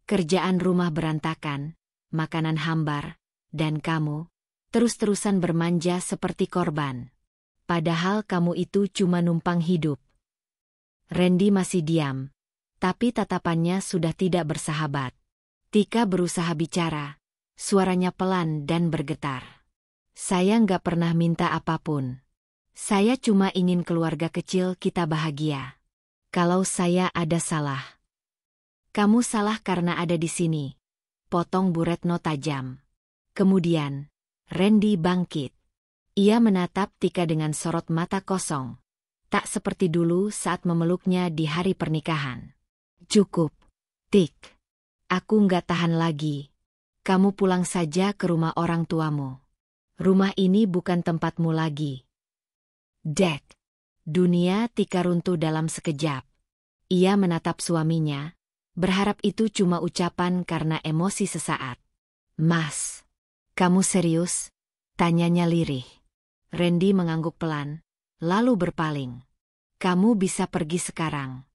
Kerjaan rumah berantakan, makanan hambar, dan kamu terus-terusan bermanja seperti korban. Padahal kamu itu cuma numpang hidup." Randy masih diam, tapi tatapannya sudah tidak bersahabat. Tika berusaha bicara, suaranya pelan dan bergetar. "Saya nggak pernah minta apapun. Saya cuma ingin keluarga kecil kita bahagia. Kalau saya ada salah..." "Kamu salah karena ada di sini," potong Bu Retno tajam. Kemudian, Randy bangkit. Ia menatap Tika dengan sorot mata kosong. Tak seperti dulu saat memeluknya di hari pernikahan. "Cukup, Tik. Aku nggak tahan lagi. Kamu pulang saja ke rumah orang tuamu. Rumah ini bukan tempatmu lagi." Dek. Dunia Tika runtuh dalam sekejap. Ia menatap suaminya, berharap itu cuma ucapan karena emosi sesaat. "Mas, kamu serius?" tanyanya lirih. Randy mengangguk pelan, lalu berpaling. "Kamu bisa pergi sekarang.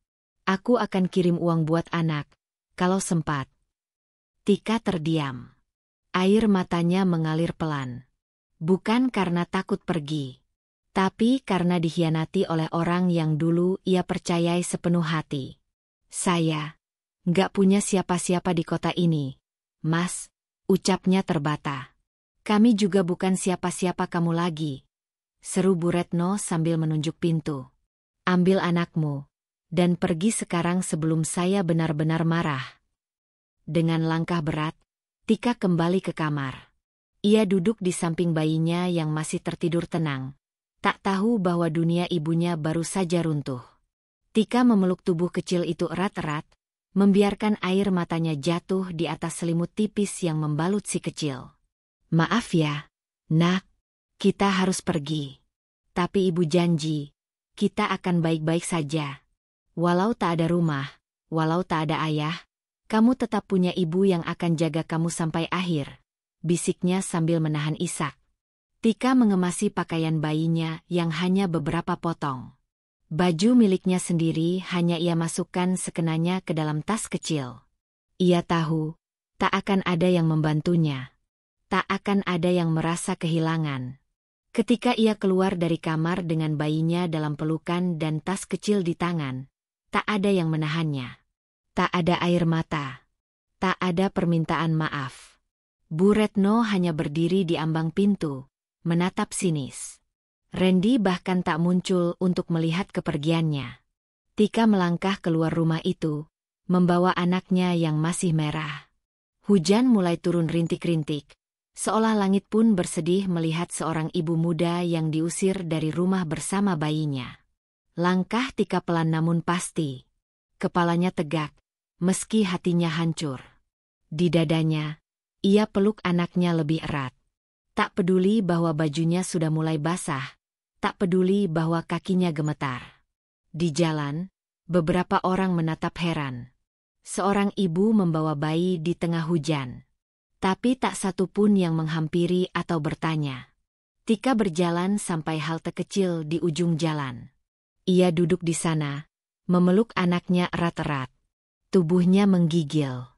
Aku akan kirim uang buat anak, kalau sempat." Tika terdiam. Air matanya mengalir pelan. Bukan karena takut pergi, tapi karena dikhianati oleh orang yang dulu ia percayai sepenuh hati. "Saya nggak punya siapa-siapa di kota ini, Mas," ucapnya terbata. Kami juga bukan siapa-siapa kamu lagi, seru Bu Retno sambil menunjuk pintu. Ambil anakmu, dan pergi sekarang sebelum saya benar-benar marah. Dengan langkah berat, Tika kembali ke kamar. Ia duduk di samping bayinya yang masih tertidur tenang. Tak tahu bahwa dunia ibunya baru saja runtuh. Tika memeluk tubuh kecil itu erat-erat, membiarkan air matanya jatuh di atas selimut tipis yang membalut si kecil. Maaf ya, nak, kita harus pergi. Tapi ibu janji, kita akan baik-baik saja. Walau tak ada rumah, walau tak ada ayah, kamu tetap punya ibu yang akan jaga kamu sampai akhir, bisiknya sambil menahan isak. Tika mengemasi pakaian bayinya yang hanya beberapa potong. Baju miliknya sendiri hanya ia masukkan sekenanya ke dalam tas kecil. Ia tahu, tak akan ada yang membantunya. Tak akan ada yang merasa kehilangan. Ketika ia keluar dari kamar dengan bayinya dalam pelukan dan tas kecil di tangan, tak ada yang menahannya. Tak ada air mata. Tak ada permintaan maaf. Bu Retno hanya berdiri di ambang pintu, menatap sinis. Randy bahkan tak muncul untuk melihat kepergiannya. Tika melangkah keluar rumah itu, membawa anaknya yang masih merah. Hujan mulai turun rintik-rintik. Seolah langit pun bersedih melihat seorang ibu muda yang diusir dari rumah bersama bayinya. Langkah Tika pelan namun pasti. Kepalanya tegak, meski hatinya hancur. Di dadanya, ia peluk anaknya lebih erat. Tak peduli bahwa bajunya sudah mulai basah, tak peduli bahwa kakinya gemetar. Di jalan, beberapa orang menatap heran. Seorang ibu membawa bayi di tengah hujan. Tapi tak satu pun yang menghampiri atau bertanya. Tika berjalan sampai halte kecil di ujung jalan. Ia duduk di sana, memeluk anaknya erat-erat. Tubuhnya menggigil.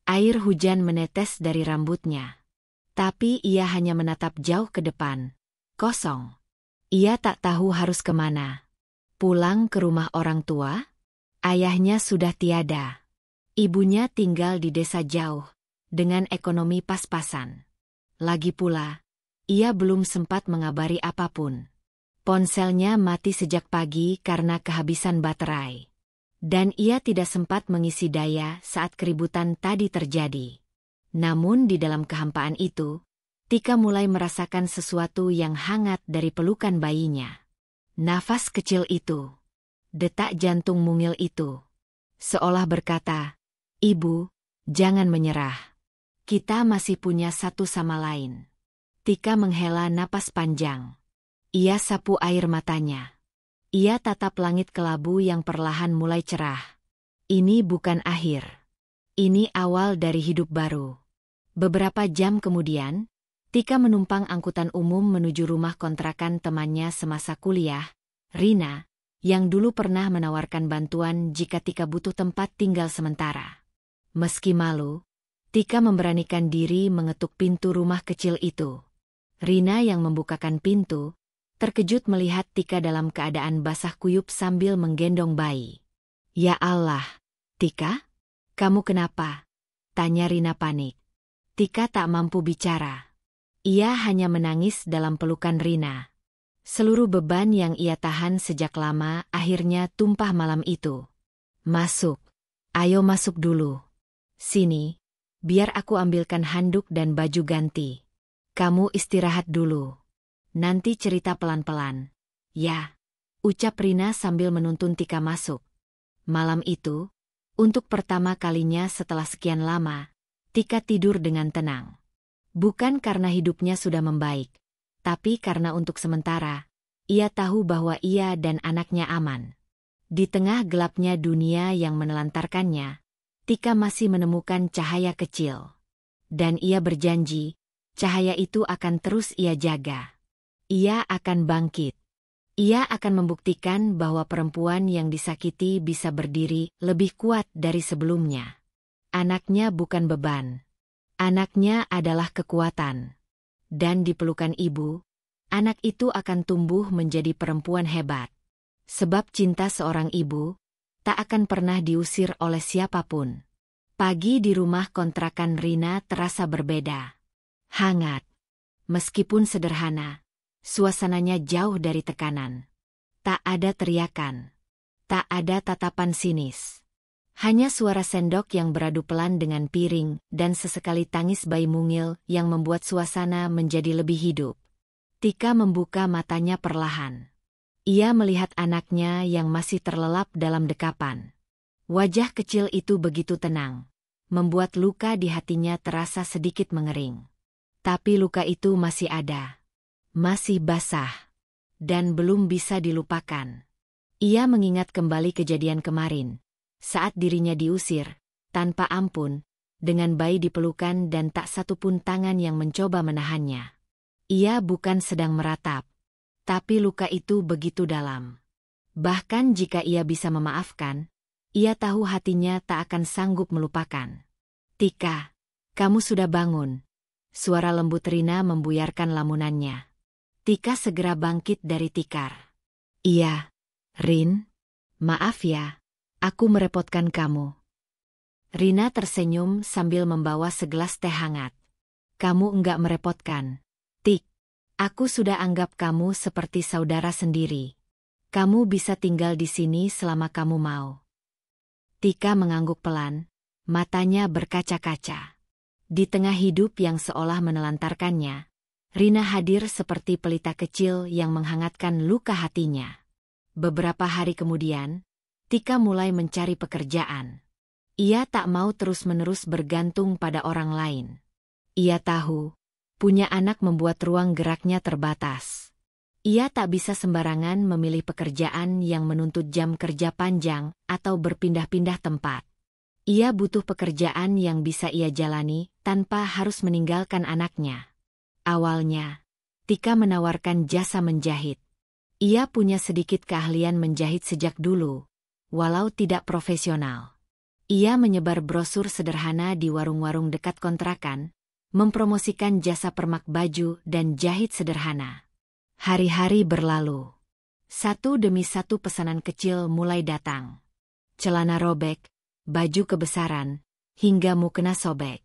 Air hujan menetes dari rambutnya. Tapi ia hanya menatap jauh ke depan. Kosong. Ia tak tahu harus kemana. Pulang ke rumah orang tua? Ayahnya sudah tiada. Ibunya tinggal di desa jauh, dengan ekonomi pas-pasan. Lagi pula, ia belum sempat mengabari apapun. Ponselnya mati sejak pagi karena kehabisan baterai. Dan ia tidak sempat mengisi daya saat keributan tadi terjadi. Namun di dalam kehampaan itu, Tika mulai merasakan sesuatu yang hangat dari pelukan bayinya. Nafas kecil itu. Detak jantung mungil itu. Seolah berkata, "Ibu, jangan menyerah. Kita masih punya satu sama lain." Tika menghela napas panjang. Ia sapu air matanya. Ia tatap langit kelabu yang perlahan mulai cerah. Ini bukan akhir. Ini awal dari hidup baru. Beberapa jam kemudian, Tika menumpang angkutan umum menuju rumah kontrakan temannya semasa kuliah, Rina, yang dulu pernah menawarkan bantuan jika Tika butuh tempat tinggal sementara. Meski malu, Tika memberanikan diri mengetuk pintu rumah kecil itu. Rina yang membukakan pintu, terkejut melihat Tika dalam keadaan basah kuyup sambil menggendong bayi. "Ya Allah, Tika? Kamu kenapa?" tanya Rina panik. Tika tak mampu bicara. Ia hanya menangis dalam pelukan Rina. Seluruh beban yang ia tahan sejak lama akhirnya tumpah malam itu. "Masuk. Ayo masuk dulu. Sini, biar aku ambilkan handuk dan baju ganti. Kamu istirahat dulu. Nanti cerita pelan-pelan." "Ya," ucap Rina sambil menuntun Tika masuk. Malam itu, untuk pertama kalinya setelah sekian lama, Tika tidur dengan tenang. Bukan karena hidupnya sudah membaik, tapi karena untuk sementara, ia tahu bahwa ia dan anaknya aman. Di tengah gelapnya dunia yang menelantarkannya, Tika masih menemukan cahaya kecil. Dan ia berjanji, cahaya itu akan terus ia jaga. Ia akan bangkit. Ia akan membuktikan bahwa perempuan yang disakiti bisa berdiri lebih kuat dari sebelumnya. Anaknya bukan beban. Anaknya adalah kekuatan. Dan di pelukan ibu, anak itu akan tumbuh menjadi perempuan hebat. Sebab cinta seorang ibu tak akan pernah diusir oleh siapapun. Pagi di rumah kontrakan Rina terasa berbeda. Hangat. Meskipun sederhana, suasananya jauh dari tekanan. Tak ada teriakan. Tak ada tatapan sinis. Hanya suara sendok yang beradu pelan dengan piring dan sesekali tangis bayi mungil yang membuat suasana menjadi lebih hidup. Tika membuka matanya perlahan. Ia melihat anaknya yang masih terlelap dalam dekapan. Wajah kecil itu begitu tenang, membuat luka di hatinya terasa sedikit mengering. Tapi luka itu masih ada. Masih basah. Dan belum bisa dilupakan. Ia mengingat kembali kejadian kemarin. Saat dirinya diusir, tanpa ampun, dengan bayi dipelukan dan tak satupun tangan yang mencoba menahannya. Ia bukan sedang meratap, tapi luka itu begitu dalam. Bahkan jika ia bisa memaafkan, ia tahu hatinya tak akan sanggup melupakan. Tika, kamu sudah bangun. Suara lembut Rina membuyarkan lamunannya. Tika segera bangkit dari tikar. Iya, Rin. Maaf ya. Aku merepotkan kamu. Rina tersenyum sambil membawa segelas teh hangat. Kamu enggak merepotkan, Tik. Aku sudah anggap kamu seperti saudara sendiri. Kamu bisa tinggal di sini selama kamu mau. Tika mengangguk pelan, matanya berkaca-kaca. Di tengah hidup yang seolah menelantarkannya, Rina hadir seperti pelita kecil yang menghangatkan luka hatinya. Beberapa hari kemudian, Tika mulai mencari pekerjaan. Ia tak mau terus-menerus bergantung pada orang lain. Ia tahu, punya anak membuat ruang geraknya terbatas. Ia tak bisa sembarangan memilih pekerjaan yang menuntut jam kerja panjang atau berpindah-pindah tempat. Ia butuh pekerjaan yang bisa ia jalani tanpa harus meninggalkan anaknya. Awalnya, Tika menawarkan jasa menjahit. Ia punya sedikit keahlian menjahit sejak dulu. Walau tidak profesional. Ia menyebar brosur sederhana di warung-warung dekat kontrakan, mempromosikan jasa permak baju dan jahit sederhana. Hari-hari berlalu. Satu demi satu pesanan kecil mulai datang. Celana robek, baju kebesaran, hingga mukena sobek.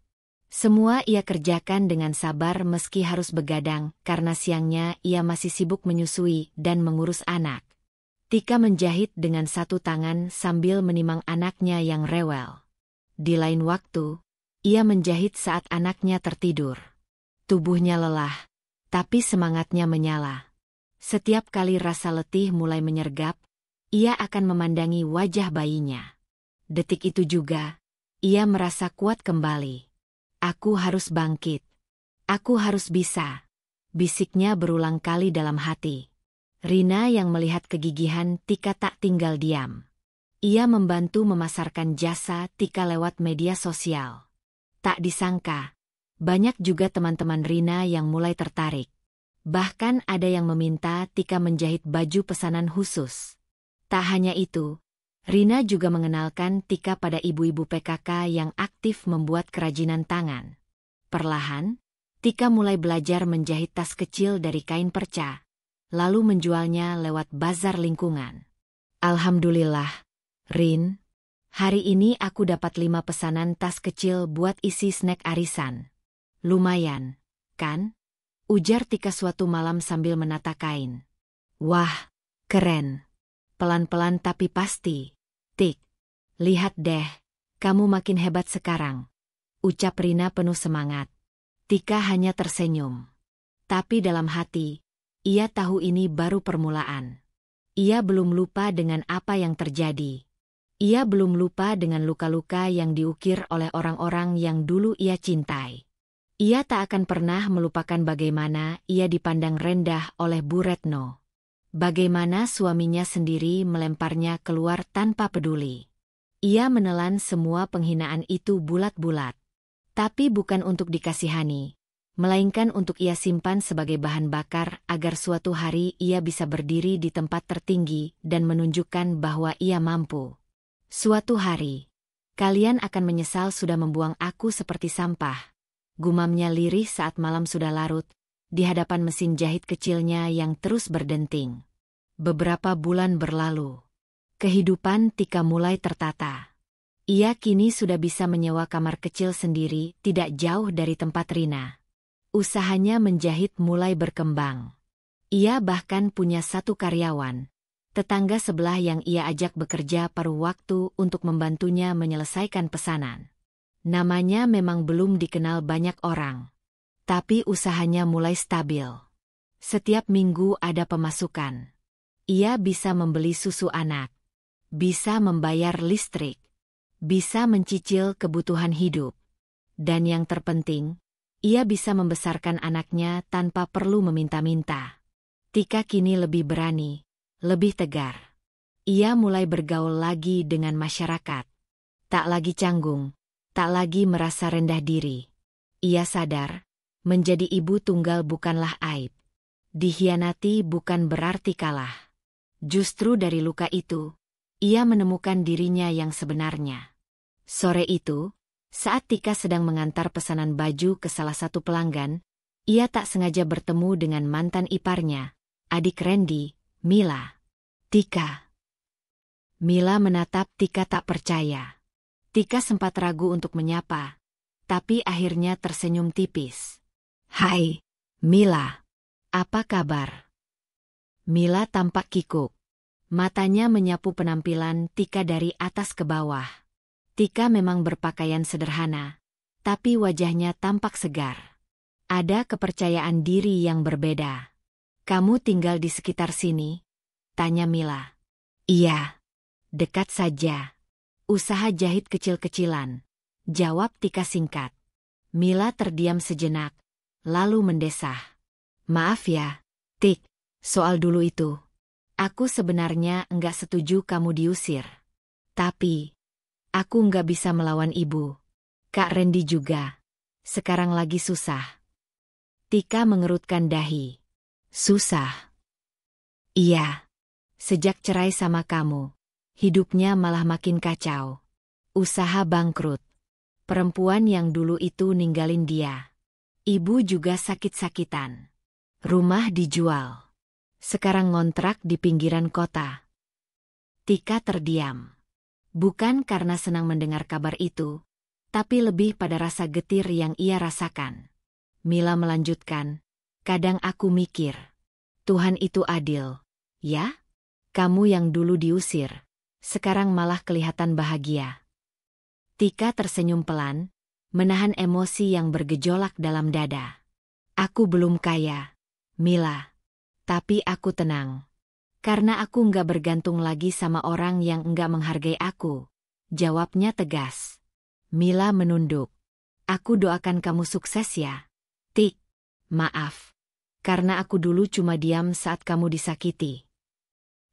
Semua ia kerjakan dengan sabar meski harus begadang karena siangnya ia masih sibuk menyusui dan mengurus anak. Tika menjahit dengan satu tangan sambil menimang anaknya yang rewel. Di lain waktu, ia menjahit saat anaknya tertidur. Tubuhnya lelah, tapi semangatnya menyala. Setiap kali rasa letih mulai menyergap, ia akan memandangi wajah bayinya. Detik itu juga, ia merasa kuat kembali. Aku harus bangkit. Aku harus bisa. Bisiknya berulang kali dalam hati. Rina yang melihat kegigihan Tika tak tinggal diam. Ia membantu memasarkan jasa Tika lewat media sosial. Tak disangka, banyak juga teman-teman Rina yang mulai tertarik. Bahkan ada yang meminta Tika menjahit baju pesanan khusus. Tak hanya itu, Rina juga mengenalkan Tika pada ibu-ibu PKK yang aktif membuat kerajinan tangan. Perlahan, Tika mulai belajar menjahit tas kecil dari kain perca, lalu menjualnya lewat bazar lingkungan. Alhamdulillah, Rin. Hari ini aku dapat 5 pesanan tas kecil buat isi snack arisan. Lumayan, kan? Ujar Tika suatu malam sambil menata kain. Wah, keren. Pelan-pelan tapi pasti. Tik, lihat deh, kamu makin hebat sekarang. Ucap Rina penuh semangat. Tika hanya tersenyum. Tapi dalam hati, ia tahu ini baru permulaan. Ia belum lupa dengan apa yang terjadi. Ia belum lupa dengan luka-luka yang diukir oleh orang-orang yang dulu ia cintai. Ia tak akan pernah melupakan bagaimana ia dipandang rendah oleh Bu Retno. Bagaimana suaminya sendiri melemparnya keluar tanpa peduli. Ia menelan semua penghinaan itu bulat-bulat. Tapi bukan untuk dikasihani, melainkan untuk ia simpan sebagai bahan bakar agar suatu hari ia bisa berdiri di tempat tertinggi dan menunjukkan bahwa ia mampu. Suatu hari, kalian akan menyesal sudah membuang aku seperti sampah, gumamnya lirih saat malam sudah larut, di hadapan mesin jahit kecilnya yang terus berdenting. Beberapa bulan berlalu. Kehidupan Tika mulai tertata. Ia kini sudah bisa menyewa kamar kecil sendiri tidak jauh dari tempat Rina. Usahanya menjahit mulai berkembang. Ia bahkan punya satu karyawan, tetangga sebelah yang ia ajak bekerja paruh waktu untuk membantunya menyelesaikan pesanan. Namanya memang belum dikenal banyak orang, tapi usahanya mulai stabil. Setiap minggu ada pemasukan. Ia bisa membeli susu anak, bisa membayar listrik, bisa mencicil kebutuhan hidup. Dan yang terpenting, ia bisa membesarkan anaknya tanpa perlu meminta-minta. Tika kini lebih berani, lebih tegar. Ia mulai bergaul lagi dengan masyarakat. Tak lagi canggung, tak lagi merasa rendah diri. Ia sadar, menjadi ibu tunggal bukanlah aib. Dikhianati bukan berarti kalah. Justru dari luka itu, ia menemukan dirinya yang sebenarnya. Sore itu, saat Tika sedang mengantar pesanan baju ke salah satu pelanggan, ia tak sengaja bertemu dengan mantan iparnya, adik Randy, Mila. Tika. Mila menatap Tika tak percaya. Tika sempat ragu untuk menyapa, tapi akhirnya tersenyum tipis. "Hai, Mila. Apa kabar?" Mila tampak kikuk. Matanya menyapu penampilan Tika dari atas ke bawah. Tika memang berpakaian sederhana, tapi wajahnya tampak segar. Ada kepercayaan diri yang berbeda. "Kamu tinggal di sekitar sini?" tanya Mila. "Iya, dekat saja. Usaha jahit kecil-kecilan," jawab Tika singkat. Mila terdiam sejenak, lalu mendesah. "Maaf ya, Tik, soal dulu itu. Aku sebenarnya enggak setuju kamu diusir. Tapi aku enggak bisa melawan ibu. Kak Randy juga. Sekarang lagi susah." Tika mengerutkan dahi. "Susah?" "Iya. Sejak cerai sama kamu, hidupnya malah makin kacau. Usaha bangkrut. Perempuan yang dulu itu ninggalin dia. Ibu juga sakit-sakitan. Rumah dijual. Sekarang ngontrak di pinggiran kota." Tika terdiam. Bukan karena senang mendengar kabar itu, tapi lebih pada rasa getir yang ia rasakan. Mila melanjutkan, "Kadang aku mikir, Tuhan itu adil, ya? Kamu yang dulu diusir, sekarang malah kelihatan bahagia." Tika tersenyum pelan, menahan emosi yang bergejolak dalam dada. "Aku belum kaya, Mila. Tapi aku tenang. Karena aku nggak bergantung lagi sama orang yang nggak menghargai aku," jawabnya tegas. Mila menunduk. "Aku doakan kamu sukses ya, Tik. Maaf, karena aku dulu cuma diam saat kamu disakiti."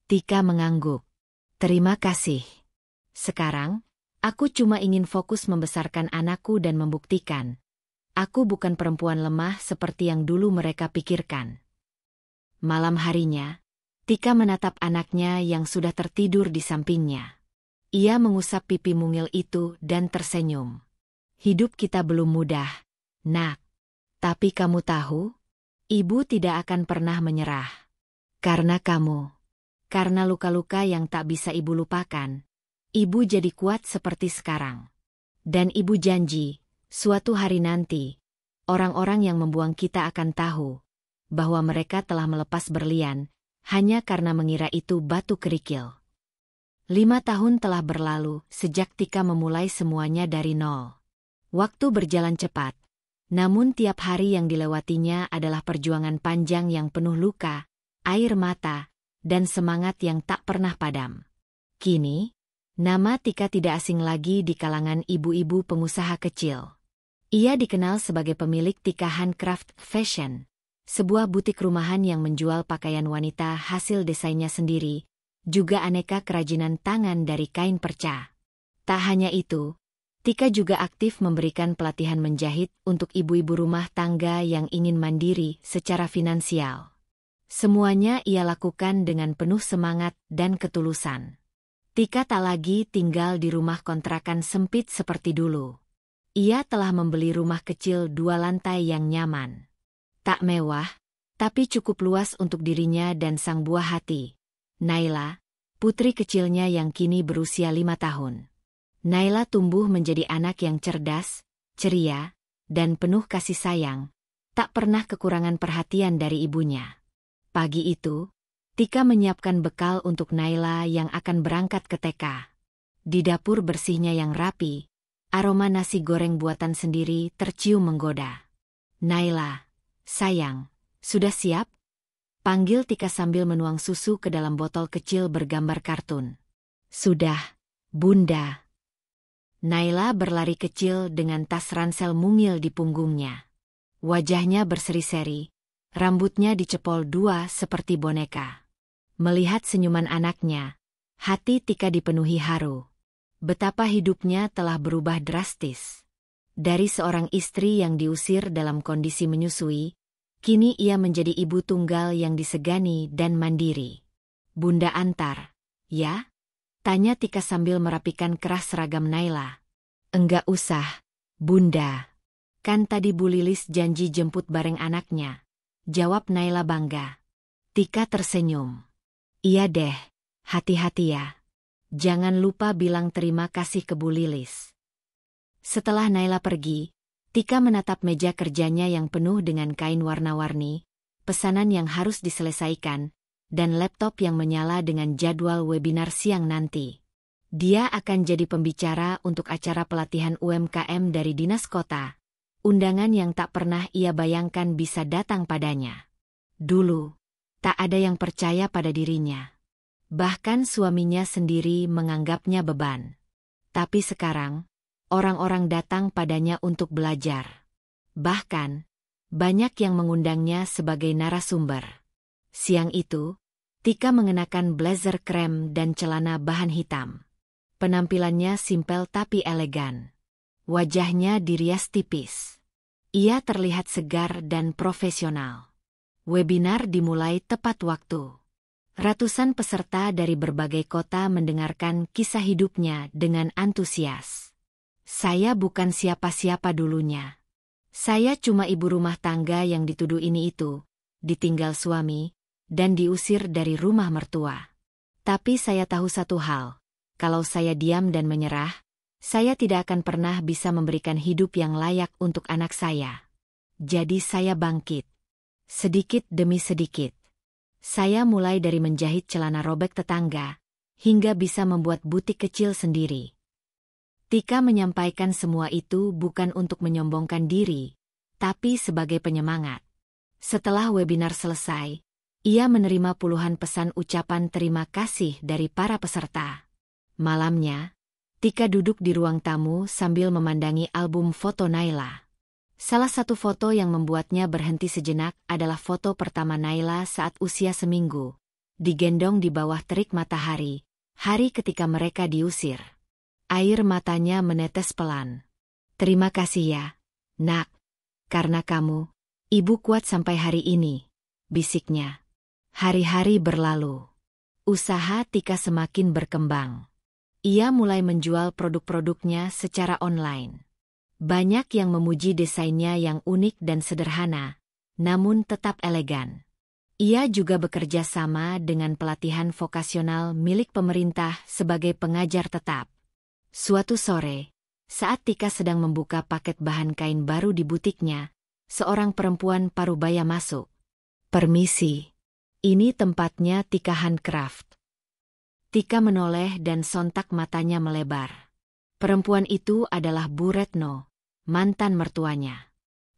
Tika mengangguk. "Terima kasih. Sekarang, aku cuma ingin fokus membesarkan anakku dan membuktikan, aku bukan perempuan lemah seperti yang dulu mereka pikirkan." Malam harinya, Tika menatap anaknya yang sudah tertidur di sampingnya. Ia mengusap pipi mungil itu dan tersenyum. "Hidup kita belum mudah, Nak. Tapi kamu tahu, ibu tidak akan pernah menyerah. Karena kamu. Karena luka-luka yang tak bisa ibu lupakan, ibu jadi kuat seperti sekarang. Dan ibu janji, suatu hari nanti, orang-orang yang membuang kita akan tahu bahwa mereka telah melepas berlian, hanya karena mengira itu batu kerikil." 5 tahun telah berlalu sejak Tika memulai semuanya dari nol. Waktu berjalan cepat, namun tiap hari yang dilewatinya adalah perjuangan panjang yang penuh luka, air mata, dan semangat yang tak pernah padam. Kini, nama Tika tidak asing lagi di kalangan ibu-ibu pengusaha kecil. Ia dikenal sebagai pemilik Tika Handcraft Fashion, sebuah butik rumahan yang menjual pakaian wanita hasil desainnya sendiri, juga aneka kerajinan tangan dari kain perca. Tak hanya itu, Tika juga aktif memberikan pelatihan menjahit untuk ibu-ibu rumah tangga yang ingin mandiri secara finansial. Semuanya ia lakukan dengan penuh semangat dan ketulusan. Tika tak lagi tinggal di rumah kontrakan sempit seperti dulu. Ia telah membeli rumah kecil 2 lantai yang nyaman. Tak mewah, tapi cukup luas untuk dirinya dan sang buah hati, Naila, putri kecilnya yang kini berusia 5 tahun. Naila tumbuh menjadi anak yang cerdas, ceria, dan penuh kasih sayang, tak pernah kekurangan perhatian dari ibunya. Pagi itu, Tika menyiapkan bekal untuk Naila yang akan berangkat ke TK. Di dapur bersihnya yang rapi, aroma nasi goreng buatan sendiri tercium menggoda. "Naila, sayang, sudah siap?" panggil Tika sambil menuang susu ke dalam botol kecil bergambar kartun. "Sudah, Bunda." Naila berlari kecil dengan tas ransel mungil di punggungnya. Wajahnya berseri-seri, rambutnya dicepol dua seperti boneka. Melihat senyuman anaknya, hati Tika dipenuhi haru. Betapa hidupnya telah berubah drastis. Dari seorang istri yang diusir dalam kondisi menyusui, kini ia menjadi ibu tunggal yang disegani dan mandiri. "Bunda antar, ya?" tanya Tika sambil merapikan keras seragam Naila. "Enggak usah, Bunda. Kan tadi Bu Lilis janji jemput bareng anaknya," jawab Naila bangga. Tika tersenyum. "Iya deh, hati-hati ya. Jangan lupa bilang terima kasih ke Bu Lilis." Setelah Naila pergi, Tika menatap meja kerjanya yang penuh dengan kain warna-warni, pesanan yang harus diselesaikan, dan laptop yang menyala dengan jadwal webinar siang nanti. Dia akan jadi pembicara untuk acara pelatihan UMKM dari Dinas Kota, undangan yang tak pernah ia bayangkan bisa datang padanya. Dulu, tak ada yang percaya pada dirinya. Bahkan suaminya sendiri menganggapnya beban. Tapi sekarang, orang-orang datang padanya untuk belajar. Bahkan, banyak yang mengundangnya sebagai narasumber. Siang itu, Tika mengenakan blazer krem dan celana bahan hitam. Penampilannya simpel tapi elegan. Wajahnya dirias tipis. Ia terlihat segar dan profesional. Webinar dimulai tepat waktu. Ratusan peserta dari berbagai kota mendengarkan kisah hidupnya dengan antusias. "Saya bukan siapa-siapa dulunya. Saya cuma ibu rumah tangga yang dituduh ini itu, ditinggal suami, dan diusir dari rumah mertua. Tapi saya tahu satu hal, kalau saya diam dan menyerah, saya tidak akan pernah bisa memberikan hidup yang layak untuk anak saya. Jadi saya bangkit. Sedikit demi sedikit. Saya mulai dari menjahit celana robek tetangga, hingga bisa membuat butik kecil sendiri." Tika menyampaikan semua itu bukan untuk menyombongkan diri, tapi sebagai penyemangat. Setelah webinar selesai, ia menerima puluhan pesan ucapan terima kasih dari para peserta. Malamnya, Tika duduk di ruang tamu sambil memandangi album foto Naila. Salah satu foto yang membuatnya berhenti sejenak adalah foto pertama Naila saat usia seminggu, digendong di bawah terik matahari, hari ketika mereka diusir. Air matanya menetes pelan. "Terima kasih ya, Nak. Karena kamu, Ibu kuat sampai hari ini," bisiknya. Hari-hari berlalu. Usaha Tika semakin berkembang. Ia mulai menjual produk-produknya secara online. Banyak yang memuji desainnya yang unik dan sederhana, namun tetap elegan. Ia juga bekerja sama dengan pelatihan vokasional milik pemerintah sebagai pengajar tetap. Suatu sore, saat Tika sedang membuka paket bahan kain baru di butiknya, seorang perempuan parubaya masuk. "Permisi, ini tempatnya Tika Handcraft." Tika menoleh dan sontak matanya melebar. Perempuan itu adalah Bu Retno, mantan mertuanya.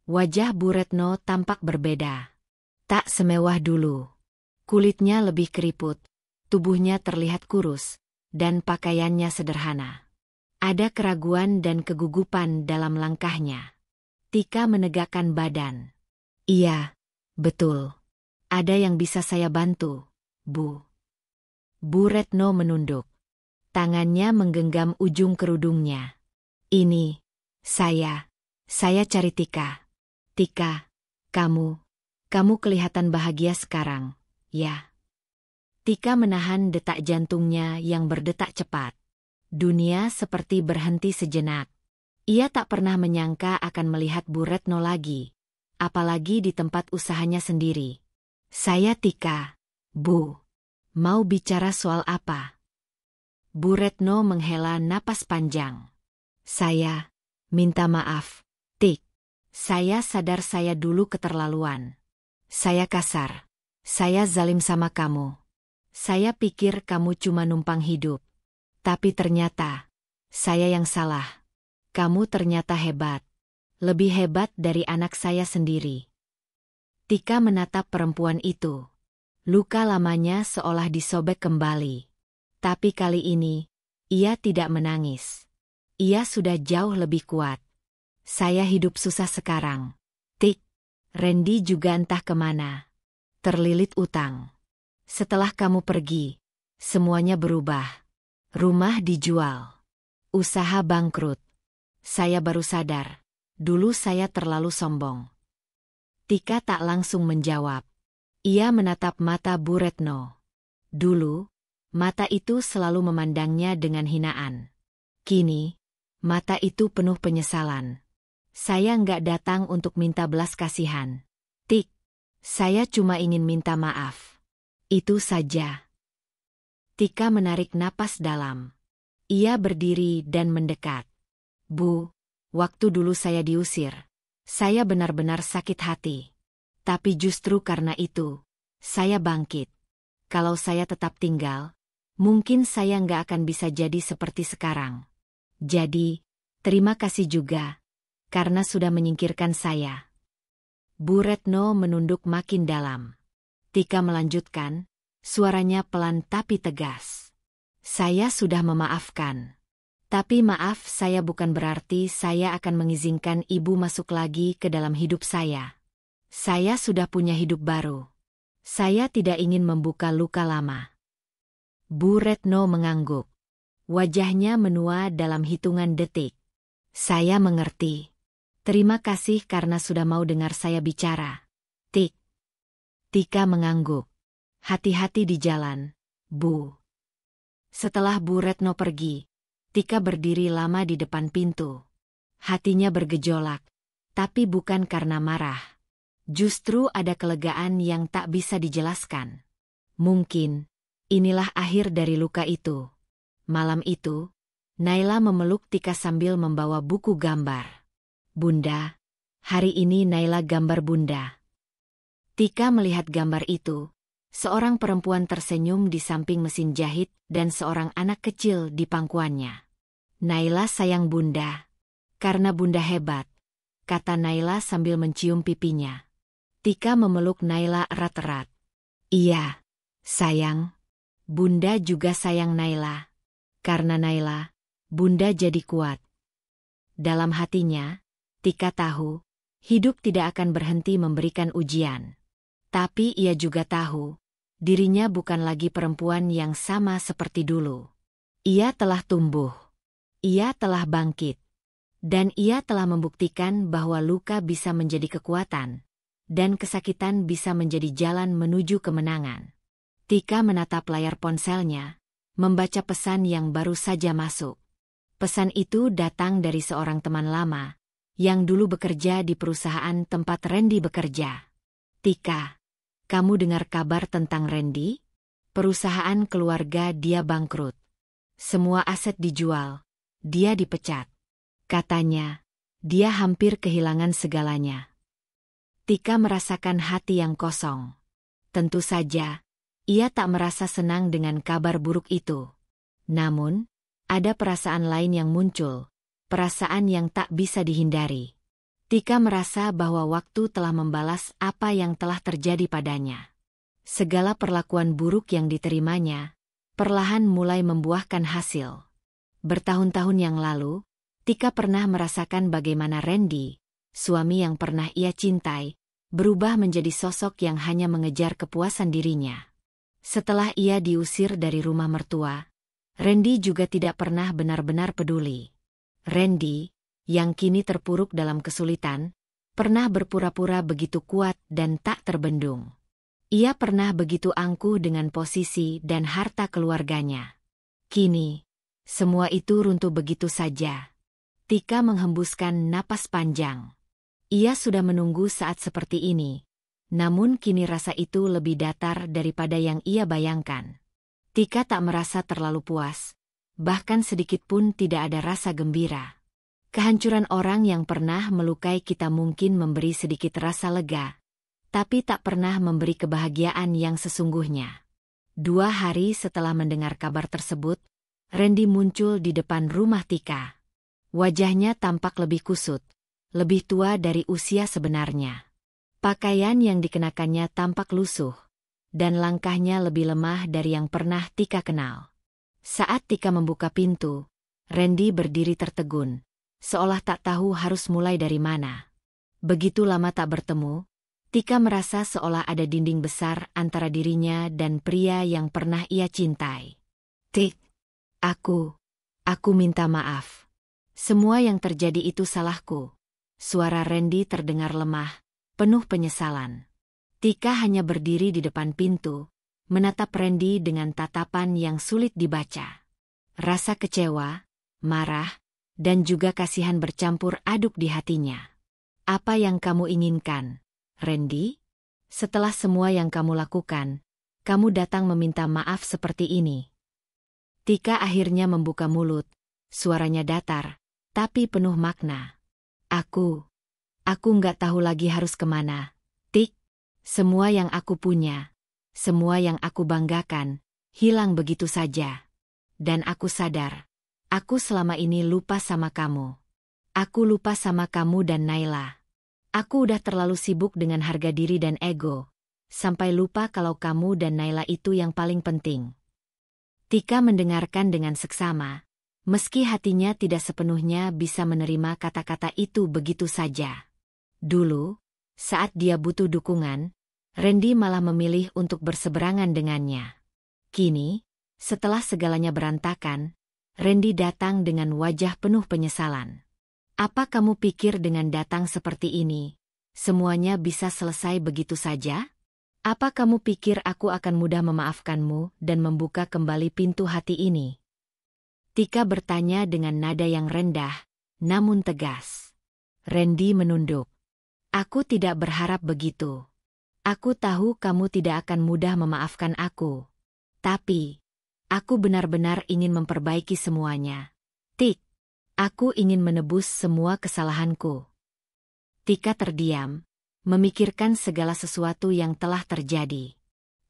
Wajah Bu Retno tampak berbeda. Tak semewah dulu. Kulitnya lebih keriput, tubuhnya terlihat kurus, dan pakaiannya sederhana. Ada keraguan dan kegugupan dalam langkahnya. Tika menegakkan badan. "Iya, betul. Ada yang bisa saya bantu, Bu?" Bu Retno menunduk. Tangannya menggenggam ujung kerudungnya. "Ini, saya cari Tika." "Tika, kamu kelihatan bahagia sekarang, ya?" Tika menahan detak jantungnya yang berdetak cepat. Dunia seperti berhenti sejenak. Ia tak pernah menyangka akan melihat Bu Retno lagi, apalagi di tempat usahanya sendiri. "Saya Tika, Bu. Mau bicara soal apa?" Bu Retno menghela napas panjang. "Saya minta maaf, Tik. Saya sadar saya dulu keterlaluan. Saya kasar. Saya zalim sama kamu. Saya pikir kamu cuma numpang hidup. Tapi ternyata, saya yang salah. Kamu ternyata hebat. Lebih hebat dari anak saya sendiri. Tika menatap perempuan itu. Luka lamanya seolah disobek kembali. Tapi kali ini, ia tidak menangis. Ia sudah jauh lebih kuat. Saya hidup susah sekarang. Tik. Randy juga entah kemana. Terlilit utang. Setelah kamu pergi, semuanya berubah. Rumah dijual. Usaha bangkrut. Saya baru sadar. Dulu saya terlalu sombong. Tika tak langsung menjawab. Ia menatap mata Bu Retno. Dulu, mata itu selalu memandangnya dengan hinaan. Kini, mata itu penuh penyesalan. Saya nggak datang untuk minta belas kasihan. Tik. Saya cuma ingin minta maaf. Itu saja. Tika menarik napas dalam. Ia berdiri dan mendekat. Bu, waktu dulu saya diusir. Saya benar-benar sakit hati. Tapi justru karena itu, saya bangkit. Kalau saya tetap tinggal, mungkin saya nggak akan bisa jadi seperti sekarang. Jadi, terima kasih juga, karena sudah menyingkirkan saya. Bu Retno menunduk makin dalam. Tika melanjutkan, suaranya pelan tapi tegas. Saya sudah memaafkan. Tapi maaf saya bukan berarti saya akan mengizinkan ibu masuk lagi ke dalam hidup saya. Saya sudah punya hidup baru. Saya tidak ingin membuka luka lama. Bu Retno mengangguk. Wajahnya menua dalam hitungan detik. Saya mengerti. Terima kasih karena sudah mau dengar saya bicara. Tik. Tika mengangguk. Hati-hati di jalan, Bu. Setelah Bu Retno pergi, Tika berdiri lama di depan pintu. Hatinya bergejolak, tapi bukan karena marah. Justru ada kelegaan yang tak bisa dijelaskan. Mungkin, inilah akhir dari luka itu. Malam itu, Naila memeluk Tika sambil membawa buku gambar. Bunda, hari ini Naila gambar Bunda. Tika melihat gambar itu, seorang perempuan tersenyum di samping mesin jahit dan seorang anak kecil di pangkuannya. Naila sayang Bunda. Karena Bunda hebat, kata Naila sambil mencium pipinya. Tika memeluk Naila erat-erat. Iya, sayang. Bunda juga sayang Naila. Karena Naila, Bunda jadi kuat. Dalam hatinya, Tika tahu, hidup tidak akan berhenti memberikan ujian. Tapi ia juga tahu, dirinya bukan lagi perempuan yang sama seperti dulu. Ia telah tumbuh. Ia telah bangkit. Dan ia telah membuktikan bahwa luka bisa menjadi kekuatan. Dan kesakitan bisa menjadi jalan menuju kemenangan. Tika menatap layar ponselnya, membaca pesan yang baru saja masuk. Pesan itu datang dari seorang teman lama, yang dulu bekerja di perusahaan tempat Randy bekerja. Tika, kamu dengar kabar tentang Randy? Perusahaan keluarga dia bangkrut. Semua aset dijual, dia dipecat. Katanya, dia hampir kehilangan segalanya. Tika merasakan hati yang kosong. Tentu saja, ia tak merasa senang dengan kabar buruk itu. Namun, ada perasaan lain yang muncul. Perasaan yang tak bisa dihindari. Tika merasa bahwa waktu telah membalas apa yang telah terjadi padanya. Segala perlakuan buruk yang diterimanya, perlahan mulai membuahkan hasil. Bertahun-tahun yang lalu, Tika pernah merasakan bagaimana Randy, suami yang pernah ia cintai, berubah menjadi sosok yang hanya mengejar kepuasan dirinya. Setelah ia diusir dari rumah mertua, Randy juga tidak pernah benar-benar peduli. Randy, yang kini terpuruk dalam kesulitan, pernah berpura-pura begitu kuat dan tak terbendung. Ia pernah begitu angkuh dengan posisi dan harta keluarganya. Kini, semua itu runtuh begitu saja. Tika menghembuskan napas panjang. Ia sudah menunggu saat seperti ini, namun kini rasa itu lebih datar daripada yang ia bayangkan. Tika tak merasa terlalu puas. Bahkan sedikit pun tidak ada rasa gembira. Kehancuran orang yang pernah melukai kita mungkin memberi sedikit rasa lega, tapi tak pernah memberi kebahagiaan yang sesungguhnya. 2 hari setelah mendengar kabar tersebut, Randy muncul di depan rumah Tika. Wajahnya tampak lebih kusut, lebih tua dari usia sebenarnya. Pakaian yang dikenakannya tampak lusuh, dan langkahnya lebih lemah dari yang pernah Tika kenal. Saat Tika membuka pintu, Randy berdiri tertegun, seolah tak tahu harus mulai dari mana. Begitu lama tak bertemu, Tika merasa seolah ada dinding besar antara dirinya dan pria yang pernah ia cintai. "Tik, aku minta maaf. Semua yang terjadi itu salahku." Suara Randy terdengar lemah, penuh penyesalan. Tika hanya berdiri di depan pintu, menatap Randy dengan tatapan yang sulit dibaca. Rasa kecewa, marah, dan juga kasihan bercampur aduk di hatinya. "Apa yang kamu inginkan, Randy? Setelah semua yang kamu lakukan, kamu datang meminta maaf seperti ini." Tika akhirnya membuka mulut, suaranya datar, tapi penuh makna. Aku nggak tahu lagi harus kemana, Tik. Semua yang aku punya, semua yang aku banggakan, hilang begitu saja. Dan aku sadar, aku selama ini lupa sama kamu. Aku lupa sama kamu dan Naila. Aku udah terlalu sibuk dengan harga diri dan ego, sampai lupa kalau kamu dan Naila itu yang paling penting." Tika mendengarkan dengan seksama, meski hatinya tidak sepenuhnya bisa menerima kata-kata itu begitu saja. Dulu, saat dia butuh dukungan, Randy malah memilih untuk berseberangan dengannya. Kini, setelah segalanya berantakan, Randy datang dengan wajah penuh penyesalan. "Apa kamu pikir dengan datang seperti ini, semuanya bisa selesai begitu saja? Apa kamu pikir aku akan mudah memaafkanmu dan membuka kembali pintu hati ini?" Tika bertanya dengan nada yang rendah, namun tegas. Randy menunduk. "Aku tidak berharap begitu. Aku tahu kamu tidak akan mudah memaafkan aku. Tapi, aku benar-benar ingin memperbaiki semuanya. Tik, aku ingin menebus semua kesalahanku." Tika terdiam, memikirkan segala sesuatu yang telah terjadi.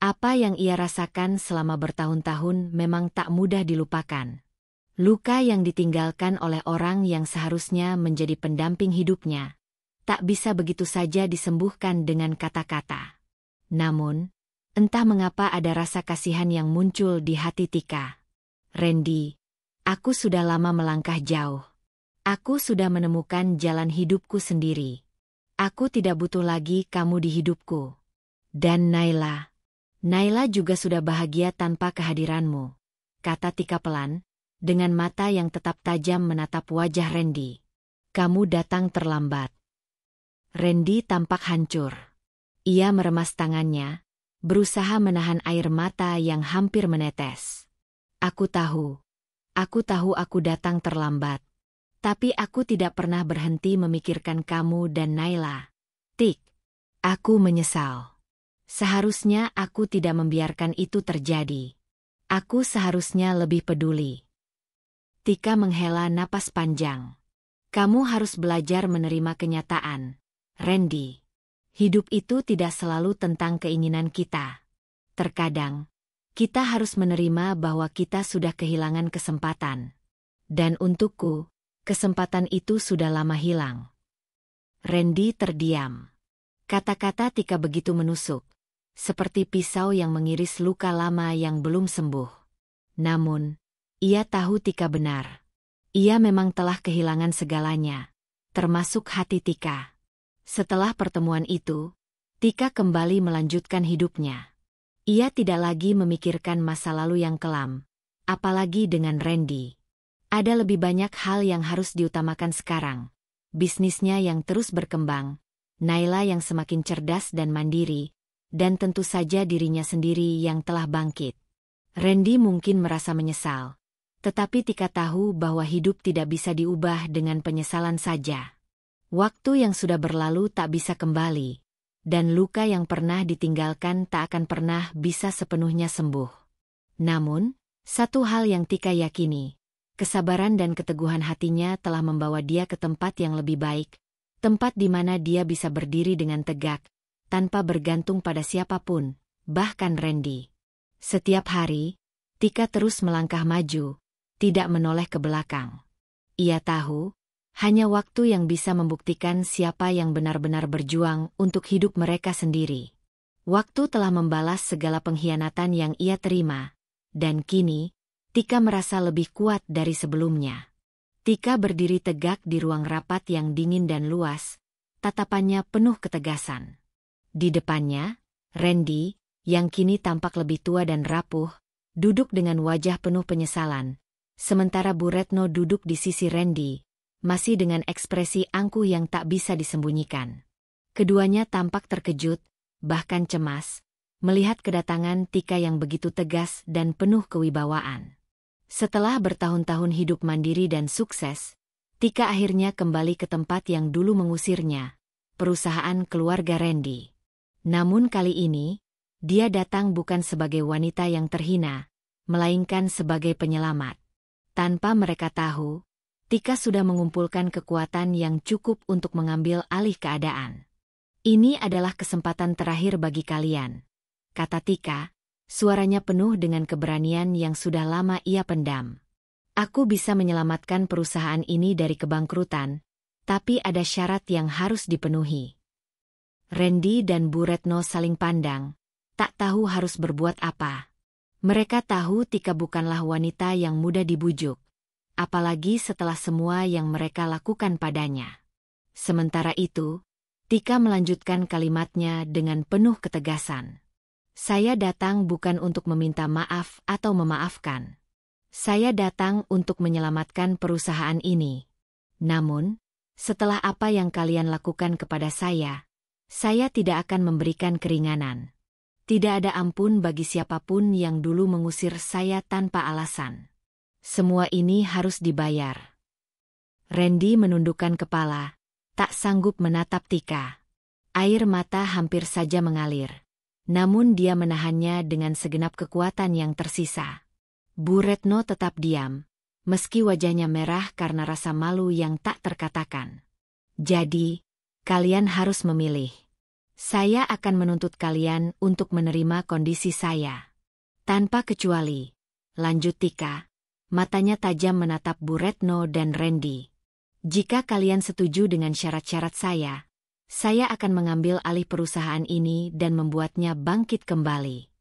Apa yang ia rasakan selama bertahun-tahun memang tak mudah dilupakan. Luka yang ditinggalkan oleh orang yang seharusnya menjadi pendamping hidupnya, tak bisa begitu saja disembuhkan dengan kata-kata. Namun, entah mengapa ada rasa kasihan yang muncul di hati Tika. "Randy, aku sudah lama melangkah jauh. Aku sudah menemukan jalan hidupku sendiri. Aku tidak butuh lagi kamu di hidupku. Dan Naila juga sudah bahagia tanpa kehadiranmu," kata Tika pelan, dengan mata yang tetap tajam menatap wajah Randy. "Kamu datang terlambat." Randy tampak hancur. Ia meremas tangannya, berusaha menahan air mata yang hampir menetes. Aku tahu aku datang terlambat. Tapi aku tidak pernah berhenti memikirkan kamu dan Naila. Tik, aku menyesal. Seharusnya aku tidak membiarkan itu terjadi. Aku seharusnya lebih peduli." Tika menghela napas panjang. "Kamu harus belajar menerima kenyataan, Randy. Hidup itu tidak selalu tentang keinginan kita. Terkadang, kita harus menerima bahwa kita sudah kehilangan kesempatan. Dan untukku, kesempatan itu sudah lama hilang." Randy terdiam. Kata-kata Tika begitu menusuk, seperti pisau yang mengiris luka lama yang belum sembuh. Namun, ia tahu Tika benar. Ia memang telah kehilangan segalanya, termasuk hati Tika. Setelah pertemuan itu, Tika kembali melanjutkan hidupnya. Ia tidak lagi memikirkan masa lalu yang kelam, apalagi dengan Randy. Ada lebih banyak hal yang harus diutamakan sekarang. Bisnisnya yang terus berkembang, Naila yang semakin cerdas dan mandiri, dan tentu saja dirinya sendiri yang telah bangkit. Randy mungkin merasa menyesal, tetapi Tika tahu bahwa hidup tidak bisa diubah dengan penyesalan saja. Waktu yang sudah berlalu tak bisa kembali, dan luka yang pernah ditinggalkan tak akan pernah bisa sepenuhnya sembuh. Namun, satu hal yang Tika yakini, kesabaran dan keteguhan hatinya telah membawa dia ke tempat yang lebih baik, tempat di mana dia bisa berdiri dengan tegak, tanpa bergantung pada siapapun, bahkan Randy. Setiap hari, Tika terus melangkah maju, tidak menoleh ke belakang. Ia tahu, hanya waktu yang bisa membuktikan siapa yang benar-benar berjuang untuk hidup mereka sendiri. Waktu telah membalas segala pengkhianatan yang ia terima, dan kini, Tika merasa lebih kuat dari sebelumnya. Tika berdiri tegak di ruang rapat yang dingin dan luas, tatapannya penuh ketegasan. Di depannya, Randy, yang kini tampak lebih tua dan rapuh, duduk dengan wajah penuh penyesalan, sementara Bu Retno duduk di sisi Randy, masih dengan ekspresi angkuh yang tak bisa disembunyikan. Keduanya tampak terkejut, bahkan cemas, melihat kedatangan Tika yang begitu tegas dan penuh kewibawaan. Setelah bertahun-tahun hidup mandiri dan sukses, Tika akhirnya kembali ke tempat yang dulu mengusirnya, perusahaan keluarga Randy. Namun kali ini, dia datang bukan sebagai wanita yang terhina, melainkan sebagai penyelamat. Tanpa mereka tahu, Tika sudah mengumpulkan kekuatan yang cukup untuk mengambil alih keadaan. Ini adalah kesempatan terakhir bagi kalian, kata Tika, suaranya penuh dengan keberanian yang sudah lama ia pendam. Aku bisa menyelamatkan perusahaan ini dari kebangkrutan, tapi ada syarat yang harus dipenuhi. Randy dan Bu Retno saling pandang, tak tahu harus berbuat apa. Mereka tahu Tika bukanlah wanita yang mudah dibujuk, apalagi setelah semua yang mereka lakukan padanya. Sementara itu, Tika melanjutkan kalimatnya dengan penuh ketegasan. Saya datang bukan untuk meminta maaf atau memaafkan. Saya datang untuk menyelamatkan perusahaan ini. Namun, setelah apa yang kalian lakukan kepada saya tidak akan memberikan keringanan. Tidak ada ampun bagi siapapun yang dulu mengusir saya tanpa alasan. Semua ini harus dibayar. Randy menundukkan kepala, tak sanggup menatap Tika. Air mata hampir saja mengalir. Namun dia menahannya dengan segenap kekuatan yang tersisa. Bu Retno tetap diam, meski wajahnya merah karena rasa malu yang tak terkatakan. Jadi, kalian harus memilih. Saya akan menuntut kalian untuk menerima kondisi saya. Tanpa kecuali, lanjut Tika, matanya tajam menatap Bu Retno dan Randy. Jika kalian setuju dengan syarat-syarat saya akan mengambil alih perusahaan ini dan membuatnya bangkit kembali.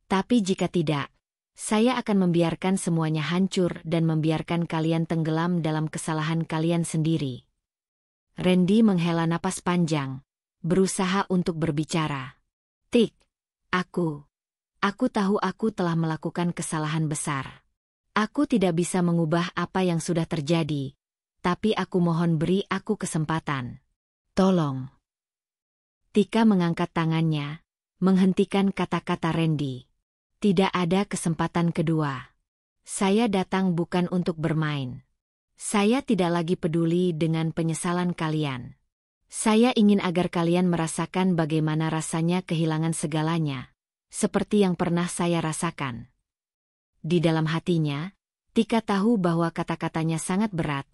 Tapi jika tidak, saya akan membiarkan semuanya hancur dan membiarkan kalian tenggelam dalam kesalahan kalian sendiri. Randy menghela napas panjang, berusaha untuk berbicara. Tik, aku tahu aku telah melakukan kesalahan besar. Aku tidak bisa mengubah apa yang sudah terjadi, tapi aku mohon beri aku kesempatan. Tolong. Tika mengangkat tangannya, menghentikan kata-kata Randy. Tidak ada kesempatan kedua. Saya datang bukan untuk bermain. Saya tidak lagi peduli dengan penyesalan kalian. Saya ingin agar kalian merasakan bagaimana rasanya kehilangan segalanya, seperti yang pernah saya rasakan. Di dalam hatinya, Tika tahu bahwa kata-katanya sangat berat,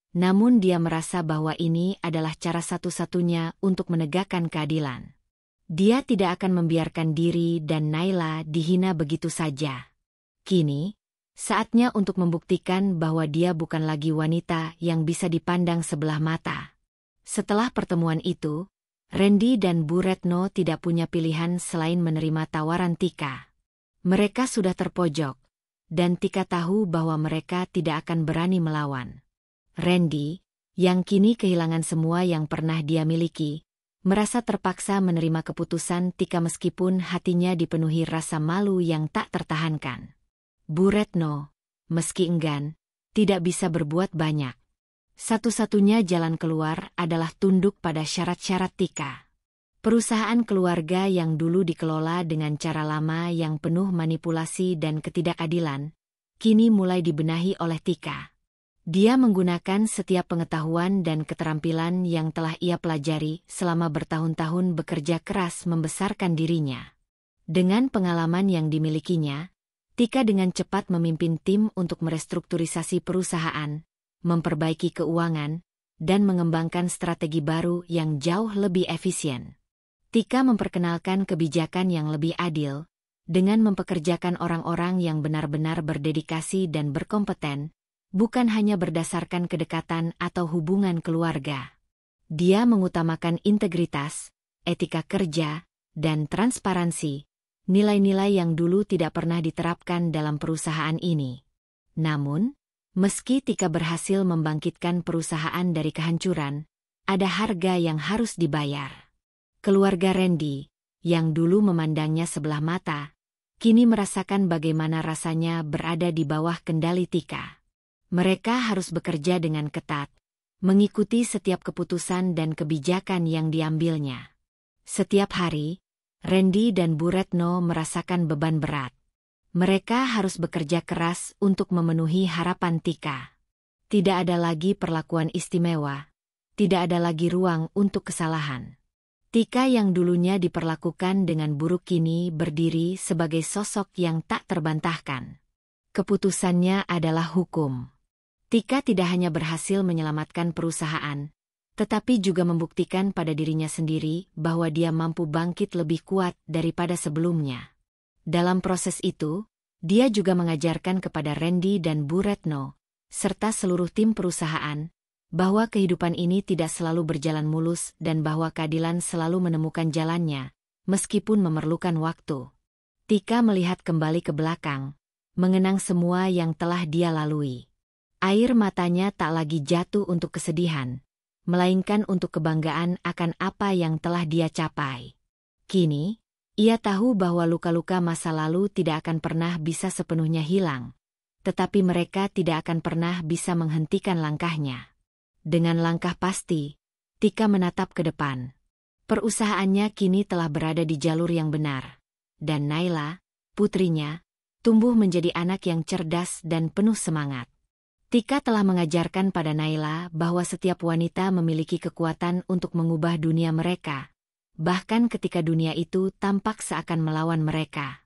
namun dia merasa bahwa ini adalah cara satu-satunya untuk menegakkan keadilan. Dia tidak akan membiarkan diri dan Naila dihina begitu saja. Kini, saatnya untuk membuktikan bahwa dia bukan lagi wanita yang bisa dipandang sebelah mata. Setelah pertemuan itu, Randy dan Bu Retno tidak punya pilihan selain menerima tawaran Tika. Mereka sudah terpojok, dan Tika tahu bahwa mereka tidak akan berani melawan. Randy, yang kini kehilangan semua yang pernah dia miliki, merasa terpaksa menerima keputusan Tika meskipun hatinya dipenuhi rasa malu yang tak tertahankan. Bu Retno, meski enggan, tidak bisa berbuat banyak. Satu-satunya jalan keluar adalah tunduk pada syarat-syarat Tika. Perusahaan keluarga yang dulu dikelola dengan cara lama yang penuh manipulasi dan ketidakadilan, kini mulai dibenahi oleh Tika. Dia menggunakan setiap pengetahuan dan keterampilan yang telah ia pelajari selama bertahun-tahun bekerja keras membesarkan dirinya. Dengan pengalaman yang dimilikinya, Tika dengan cepat memimpin tim untuk merestrukturisasi perusahaan, memperbaiki keuangan, dan mengembangkan strategi baru yang jauh lebih efisien. Tika memperkenalkan kebijakan yang lebih adil, dengan mempekerjakan orang-orang yang benar-benar berdedikasi dan berkompeten, bukan hanya berdasarkan kedekatan atau hubungan keluarga. Dia mengutamakan integritas, etika kerja, dan transparansi, nilai-nilai yang dulu tidak pernah diterapkan dalam perusahaan ini. Namun, meski Tika berhasil membangkitkan perusahaan dari kehancuran, ada harga yang harus dibayar. Keluarga Randy, yang dulu memandangnya sebelah mata, kini merasakan bagaimana rasanya berada di bawah kendali Tika. Mereka harus bekerja dengan ketat, mengikuti setiap keputusan dan kebijakan yang diambilnya. Setiap hari, Randy dan Bu Retno merasakan beban berat. Mereka harus bekerja keras untuk memenuhi harapan Tika. Tidak ada lagi perlakuan istimewa, tidak ada lagi ruang untuk kesalahan. Tika yang dulunya diperlakukan dengan buruk kini berdiri sebagai sosok yang tak terbantahkan. Keputusannya adalah hukum. Tika tidak hanya berhasil menyelamatkan perusahaan, tetapi juga membuktikan pada dirinya sendiri bahwa dia mampu bangkit lebih kuat daripada sebelumnya. Dalam proses itu, dia juga mengajarkan kepada Randy dan Bu Retno, serta seluruh tim perusahaan, bahwa kehidupan ini tidak selalu berjalan mulus dan bahwa keadilan selalu menemukan jalannya, meskipun memerlukan waktu. Tika melihat kembali ke belakang, mengenang semua yang telah dia lalui. Air matanya tak lagi jatuh untuk kesedihan, melainkan untuk kebanggaan akan apa yang telah dia capai. Kini, ia tahu bahwa luka-luka masa lalu tidak akan pernah bisa sepenuhnya hilang, tetapi mereka tidak akan pernah bisa menghentikan langkahnya. Dengan langkah pasti, Tika menatap ke depan. Perusahaannya kini telah berada di jalur yang benar, dan Naila, putrinya, tumbuh menjadi anak yang cerdas dan penuh semangat. Tika telah mengajarkan pada Naila bahwa setiap wanita memiliki kekuatan untuk mengubah dunia mereka, bahkan ketika dunia itu tampak seakan melawan mereka.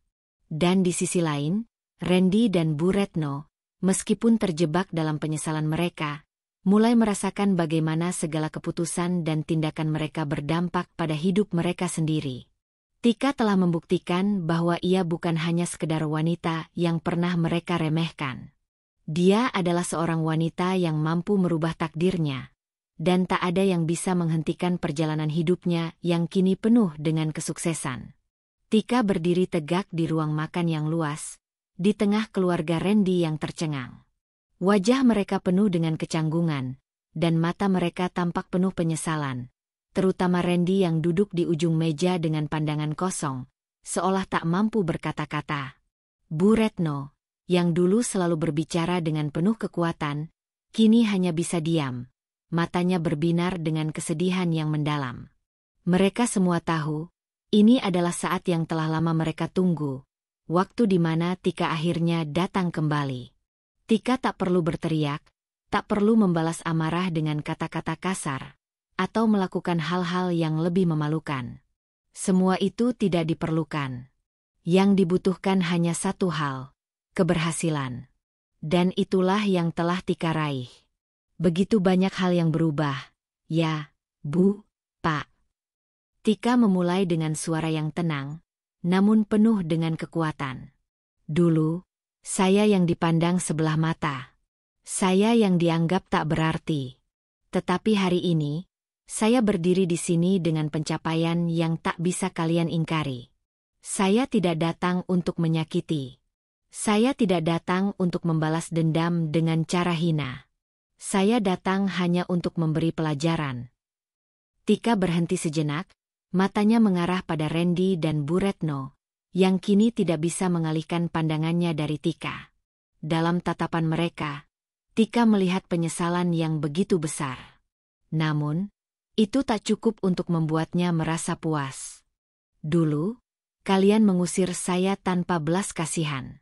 Dan di sisi lain, Randy dan Bu Retno, meskipun terjebak dalam penyesalan mereka, mulai merasakan bagaimana segala keputusan dan tindakan mereka berdampak pada hidup mereka sendiri. Tika telah membuktikan bahwa ia bukan hanya sekedar wanita yang pernah mereka remehkan. Dia adalah seorang wanita yang mampu merubah takdirnya, dan tak ada yang bisa menghentikan perjalanan hidupnya yang kini penuh dengan kesuksesan. Tika berdiri tegak di ruang makan yang luas, di tengah keluarga Randy yang tercengang. Wajah mereka penuh dengan kecanggungan, dan mata mereka tampak penuh penyesalan, terutama Randy yang duduk di ujung meja dengan pandangan kosong, seolah tak mampu berkata-kata. Bu Retno, yang dulu selalu berbicara dengan penuh kekuatan, kini hanya bisa diam, matanya berbinar dengan kesedihan yang mendalam. Mereka semua tahu, ini adalah saat yang telah lama mereka tunggu, waktu di mana Tika akhirnya datang kembali. Tika tak perlu berteriak, tak perlu membalas amarah dengan kata-kata kasar, atau melakukan hal-hal yang lebih memalukan. Semua itu tidak diperlukan. Yang dibutuhkan hanya satu hal, keberhasilan. Dan itulah yang telah Tika raih. Begitu banyak hal yang berubah. Ya, Bu, Pak. Tika memulai dengan suara yang tenang, namun penuh dengan kekuatan. Dulu, saya yang dipandang sebelah mata. Saya yang dianggap tak berarti. Tetapi hari ini, saya berdiri di sini dengan pencapaian yang tak bisa kalian ingkari. Saya tidak datang untuk menyakiti. Saya tidak datang untuk membalas dendam dengan cara hina. Saya datang hanya untuk memberi pelajaran. Tika berhenti sejenak, matanya mengarah pada Randy dan Bu Retno, yang kini tidak bisa mengalihkan pandangannya dari Tika. Dalam tatapan mereka, Tika melihat penyesalan yang begitu besar. Namun, itu tak cukup untuk membuatnya merasa puas. Dulu, kalian mengusir saya tanpa belas kasihan.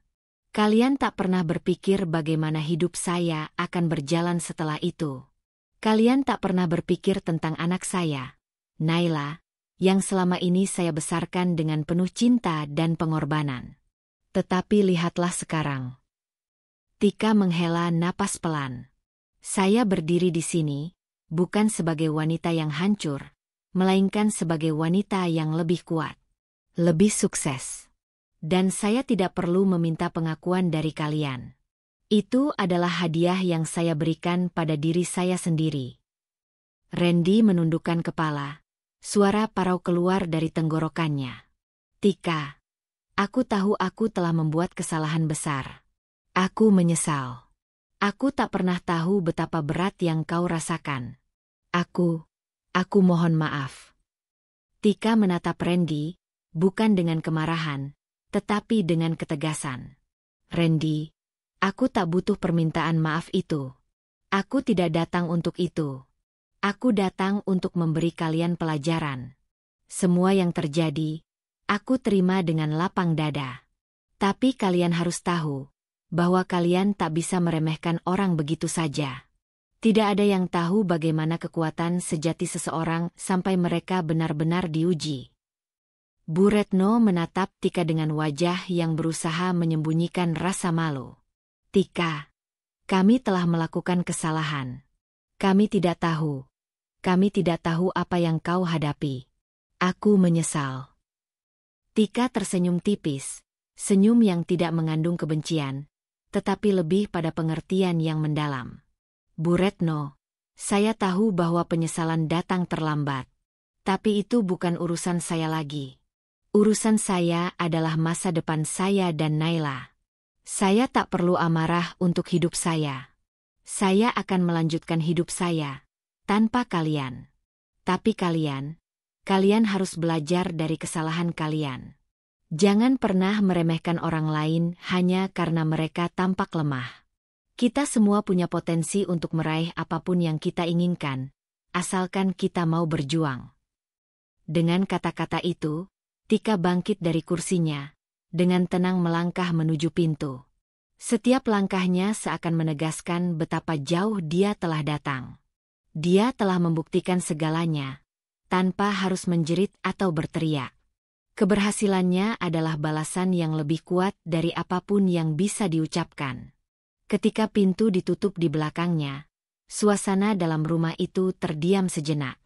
Kalian tak pernah berpikir bagaimana hidup saya akan berjalan setelah itu. Kalian tak pernah berpikir tentang anak saya, Naila, yang selama ini saya besarkan dengan penuh cinta dan pengorbanan. Tetapi lihatlah sekarang. Tika menghela napas pelan. Saya berdiri di sini, bukan sebagai wanita yang hancur, melainkan sebagai wanita yang lebih kuat, lebih sukses. Dan saya tidak perlu meminta pengakuan dari kalian. Itu adalah hadiah yang saya berikan pada diri saya sendiri. Randy menundukkan kepala. Suara parau keluar dari tenggorokannya. Tika, aku tahu aku telah membuat kesalahan besar. Aku menyesal. Aku tak pernah tahu betapa berat yang kau rasakan. Aku mohon maaf. Tika menatap Randy, bukan dengan kemarahan, tetapi dengan ketegasan. Randy, aku tak butuh permintaan maaf itu. Aku tidak datang untuk itu. Aku datang untuk memberi kalian pelajaran. Semua yang terjadi, aku terima dengan lapang dada. Tapi kalian harus tahu bahwa kalian tak bisa meremehkan orang begitu saja. Tidak ada yang tahu bagaimana kekuatan sejati seseorang sampai mereka benar-benar diuji. Bu Retno menatap Tika dengan wajah yang berusaha menyembunyikan rasa malu. Tika, kami telah melakukan kesalahan. Kami tidak tahu apa yang kau hadapi. Aku menyesal. Tika tersenyum tipis, senyum yang tidak mengandung kebencian, tetapi lebih pada pengertian yang mendalam. Bu Retno, saya tahu bahwa penyesalan datang terlambat. Tapi itu bukan urusan saya lagi. Urusan saya adalah masa depan saya dan Naila. Saya tak perlu amarah untuk hidup saya. Saya akan melanjutkan hidup saya tanpa kalian. Tapi kalian harus belajar dari kesalahan kalian. Jangan pernah meremehkan orang lain hanya karena mereka tampak lemah. Kita semua punya potensi untuk meraih apapun yang kita inginkan, asalkan kita mau berjuang. Dengan kata-kata itu, Tika bangkit dari kursinya, dengan tenang melangkah menuju pintu. Setiap langkahnya seakan menegaskan betapa jauh dia telah datang. Dia telah membuktikan segalanya, tanpa harus menjerit atau berteriak. Keberhasilannya adalah balasan yang lebih kuat dari apapun yang bisa diucapkan. Ketika pintu ditutup di belakangnya, suasana dalam rumah itu terdiam sejenak.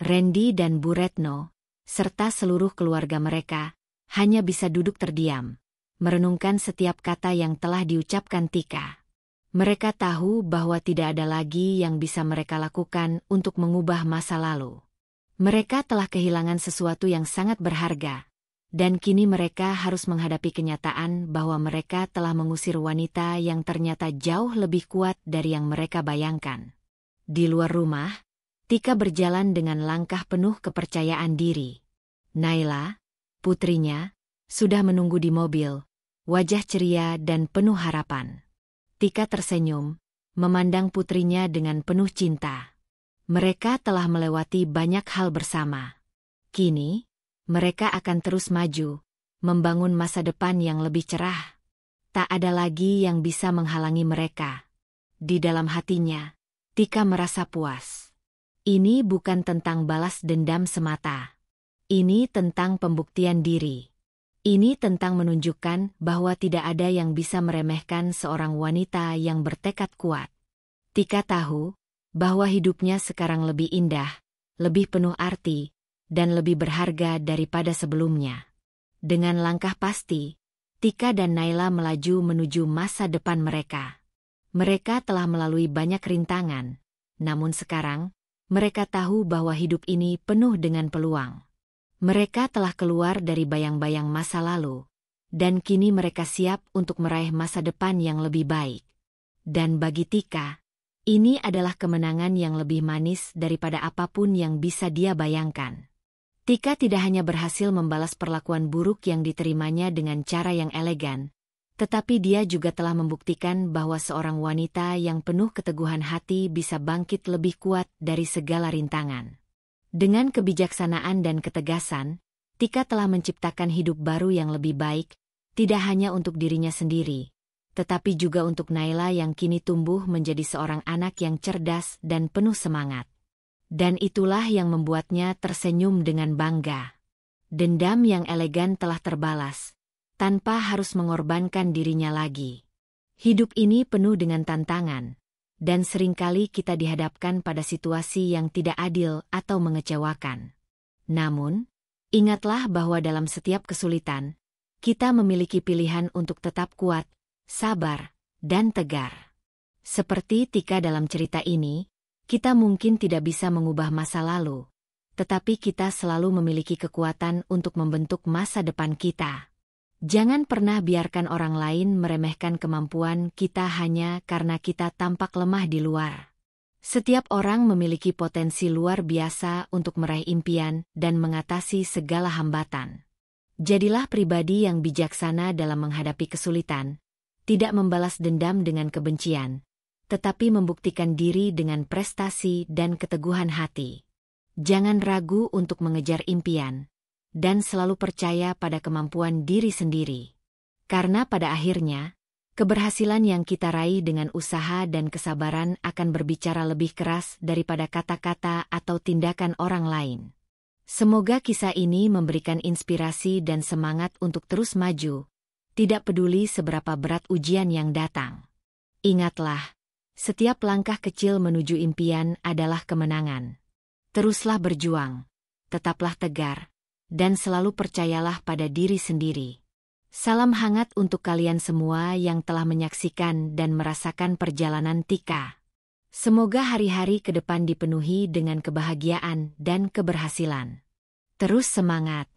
Randy dan Bu Retno, serta seluruh keluarga mereka, hanya bisa duduk terdiam, merenungkan setiap kata yang telah diucapkan Tika. Mereka tahu bahwa tidak ada lagi yang bisa mereka lakukan untuk mengubah masa lalu. Mereka telah kehilangan sesuatu yang sangat berharga, dan kini mereka harus menghadapi kenyataan bahwa mereka telah mengusir wanita yang ternyata jauh lebih kuat dari yang mereka bayangkan. Di luar rumah, Tika berjalan dengan langkah penuh kepercayaan diri. Naila, putrinya, sudah menunggu di mobil, wajah ceria dan penuh harapan. Tika tersenyum, memandang putrinya dengan penuh cinta. Mereka telah melewati banyak hal bersama. Kini, mereka akan terus maju, membangun masa depan yang lebih cerah. Tak ada lagi yang bisa menghalangi mereka. Di dalam hatinya, Tika merasa puas. Ini bukan tentang balas dendam semata. Ini tentang pembuktian diri. Ini tentang menunjukkan bahwa tidak ada yang bisa meremehkan seorang wanita yang bertekad kuat. Tika tahu bahwa hidupnya sekarang lebih indah, lebih penuh arti, dan lebih berharga daripada sebelumnya. Dengan langkah pasti, Tika dan Naila melaju menuju masa depan mereka. Mereka telah melalui banyak rintangan, namun sekarang, mereka tahu bahwa hidup ini penuh dengan peluang. Mereka telah keluar dari bayang-bayang masa lalu, dan kini mereka siap untuk meraih masa depan yang lebih baik. Dan bagi Tika, ini adalah kemenangan yang lebih manis daripada apapun yang bisa dia bayangkan. Tika tidak hanya berhasil membalas perlakuan buruk yang diterimanya dengan cara yang elegan, tetapi dia juga telah membuktikan bahwa seorang wanita yang penuh keteguhan hati bisa bangkit lebih kuat dari segala rintangan. Dengan kebijaksanaan dan ketegasan, Tika telah menciptakan hidup baru yang lebih baik, tidak hanya untuk dirinya sendiri, tetapi juga untuk Naila yang kini tumbuh menjadi seorang anak yang cerdas dan penuh semangat. Dan itulah yang membuatnya tersenyum dengan bangga. Dendam yang elegan telah terbalas, tanpa harus mengorbankan dirinya lagi. Hidup ini penuh dengan tantangan, dan seringkali kita dihadapkan pada situasi yang tidak adil atau mengecewakan. Namun, ingatlah bahwa dalam setiap kesulitan, kita memiliki pilihan untuk tetap kuat, sabar, dan tegar. Seperti Tika dalam cerita ini, kita mungkin tidak bisa mengubah masa lalu, tetapi kita selalu memiliki kekuatan untuk membentuk masa depan kita. Jangan pernah biarkan orang lain meremehkan kemampuan kita hanya karena kita tampak lemah di luar. Setiap orang memiliki potensi luar biasa untuk meraih impian dan mengatasi segala hambatan. Jadilah pribadi yang bijaksana dalam menghadapi kesulitan, tidak membalas dendam dengan kebencian, tetapi membuktikan diri dengan prestasi dan keteguhan hati. Jangan ragu untuk mengejar impian, dan selalu percaya pada kemampuan diri sendiri. Karena pada akhirnya, keberhasilan yang kita raih dengan usaha dan kesabaran akan berbicara lebih keras daripada kata-kata atau tindakan orang lain. Semoga kisah ini memberikan inspirasi dan semangat untuk terus maju, tidak peduli seberapa berat ujian yang datang. Ingatlah, setiap langkah kecil menuju impian adalah kemenangan. Teruslah berjuang, tetaplah tegar, dan selalu percayalah pada diri sendiri. Salam hangat untuk kalian semua yang telah menyaksikan dan merasakan perjalanan Tika. Semoga hari-hari ke depan dipenuhi dengan kebahagiaan dan keberhasilan. Terus semangat!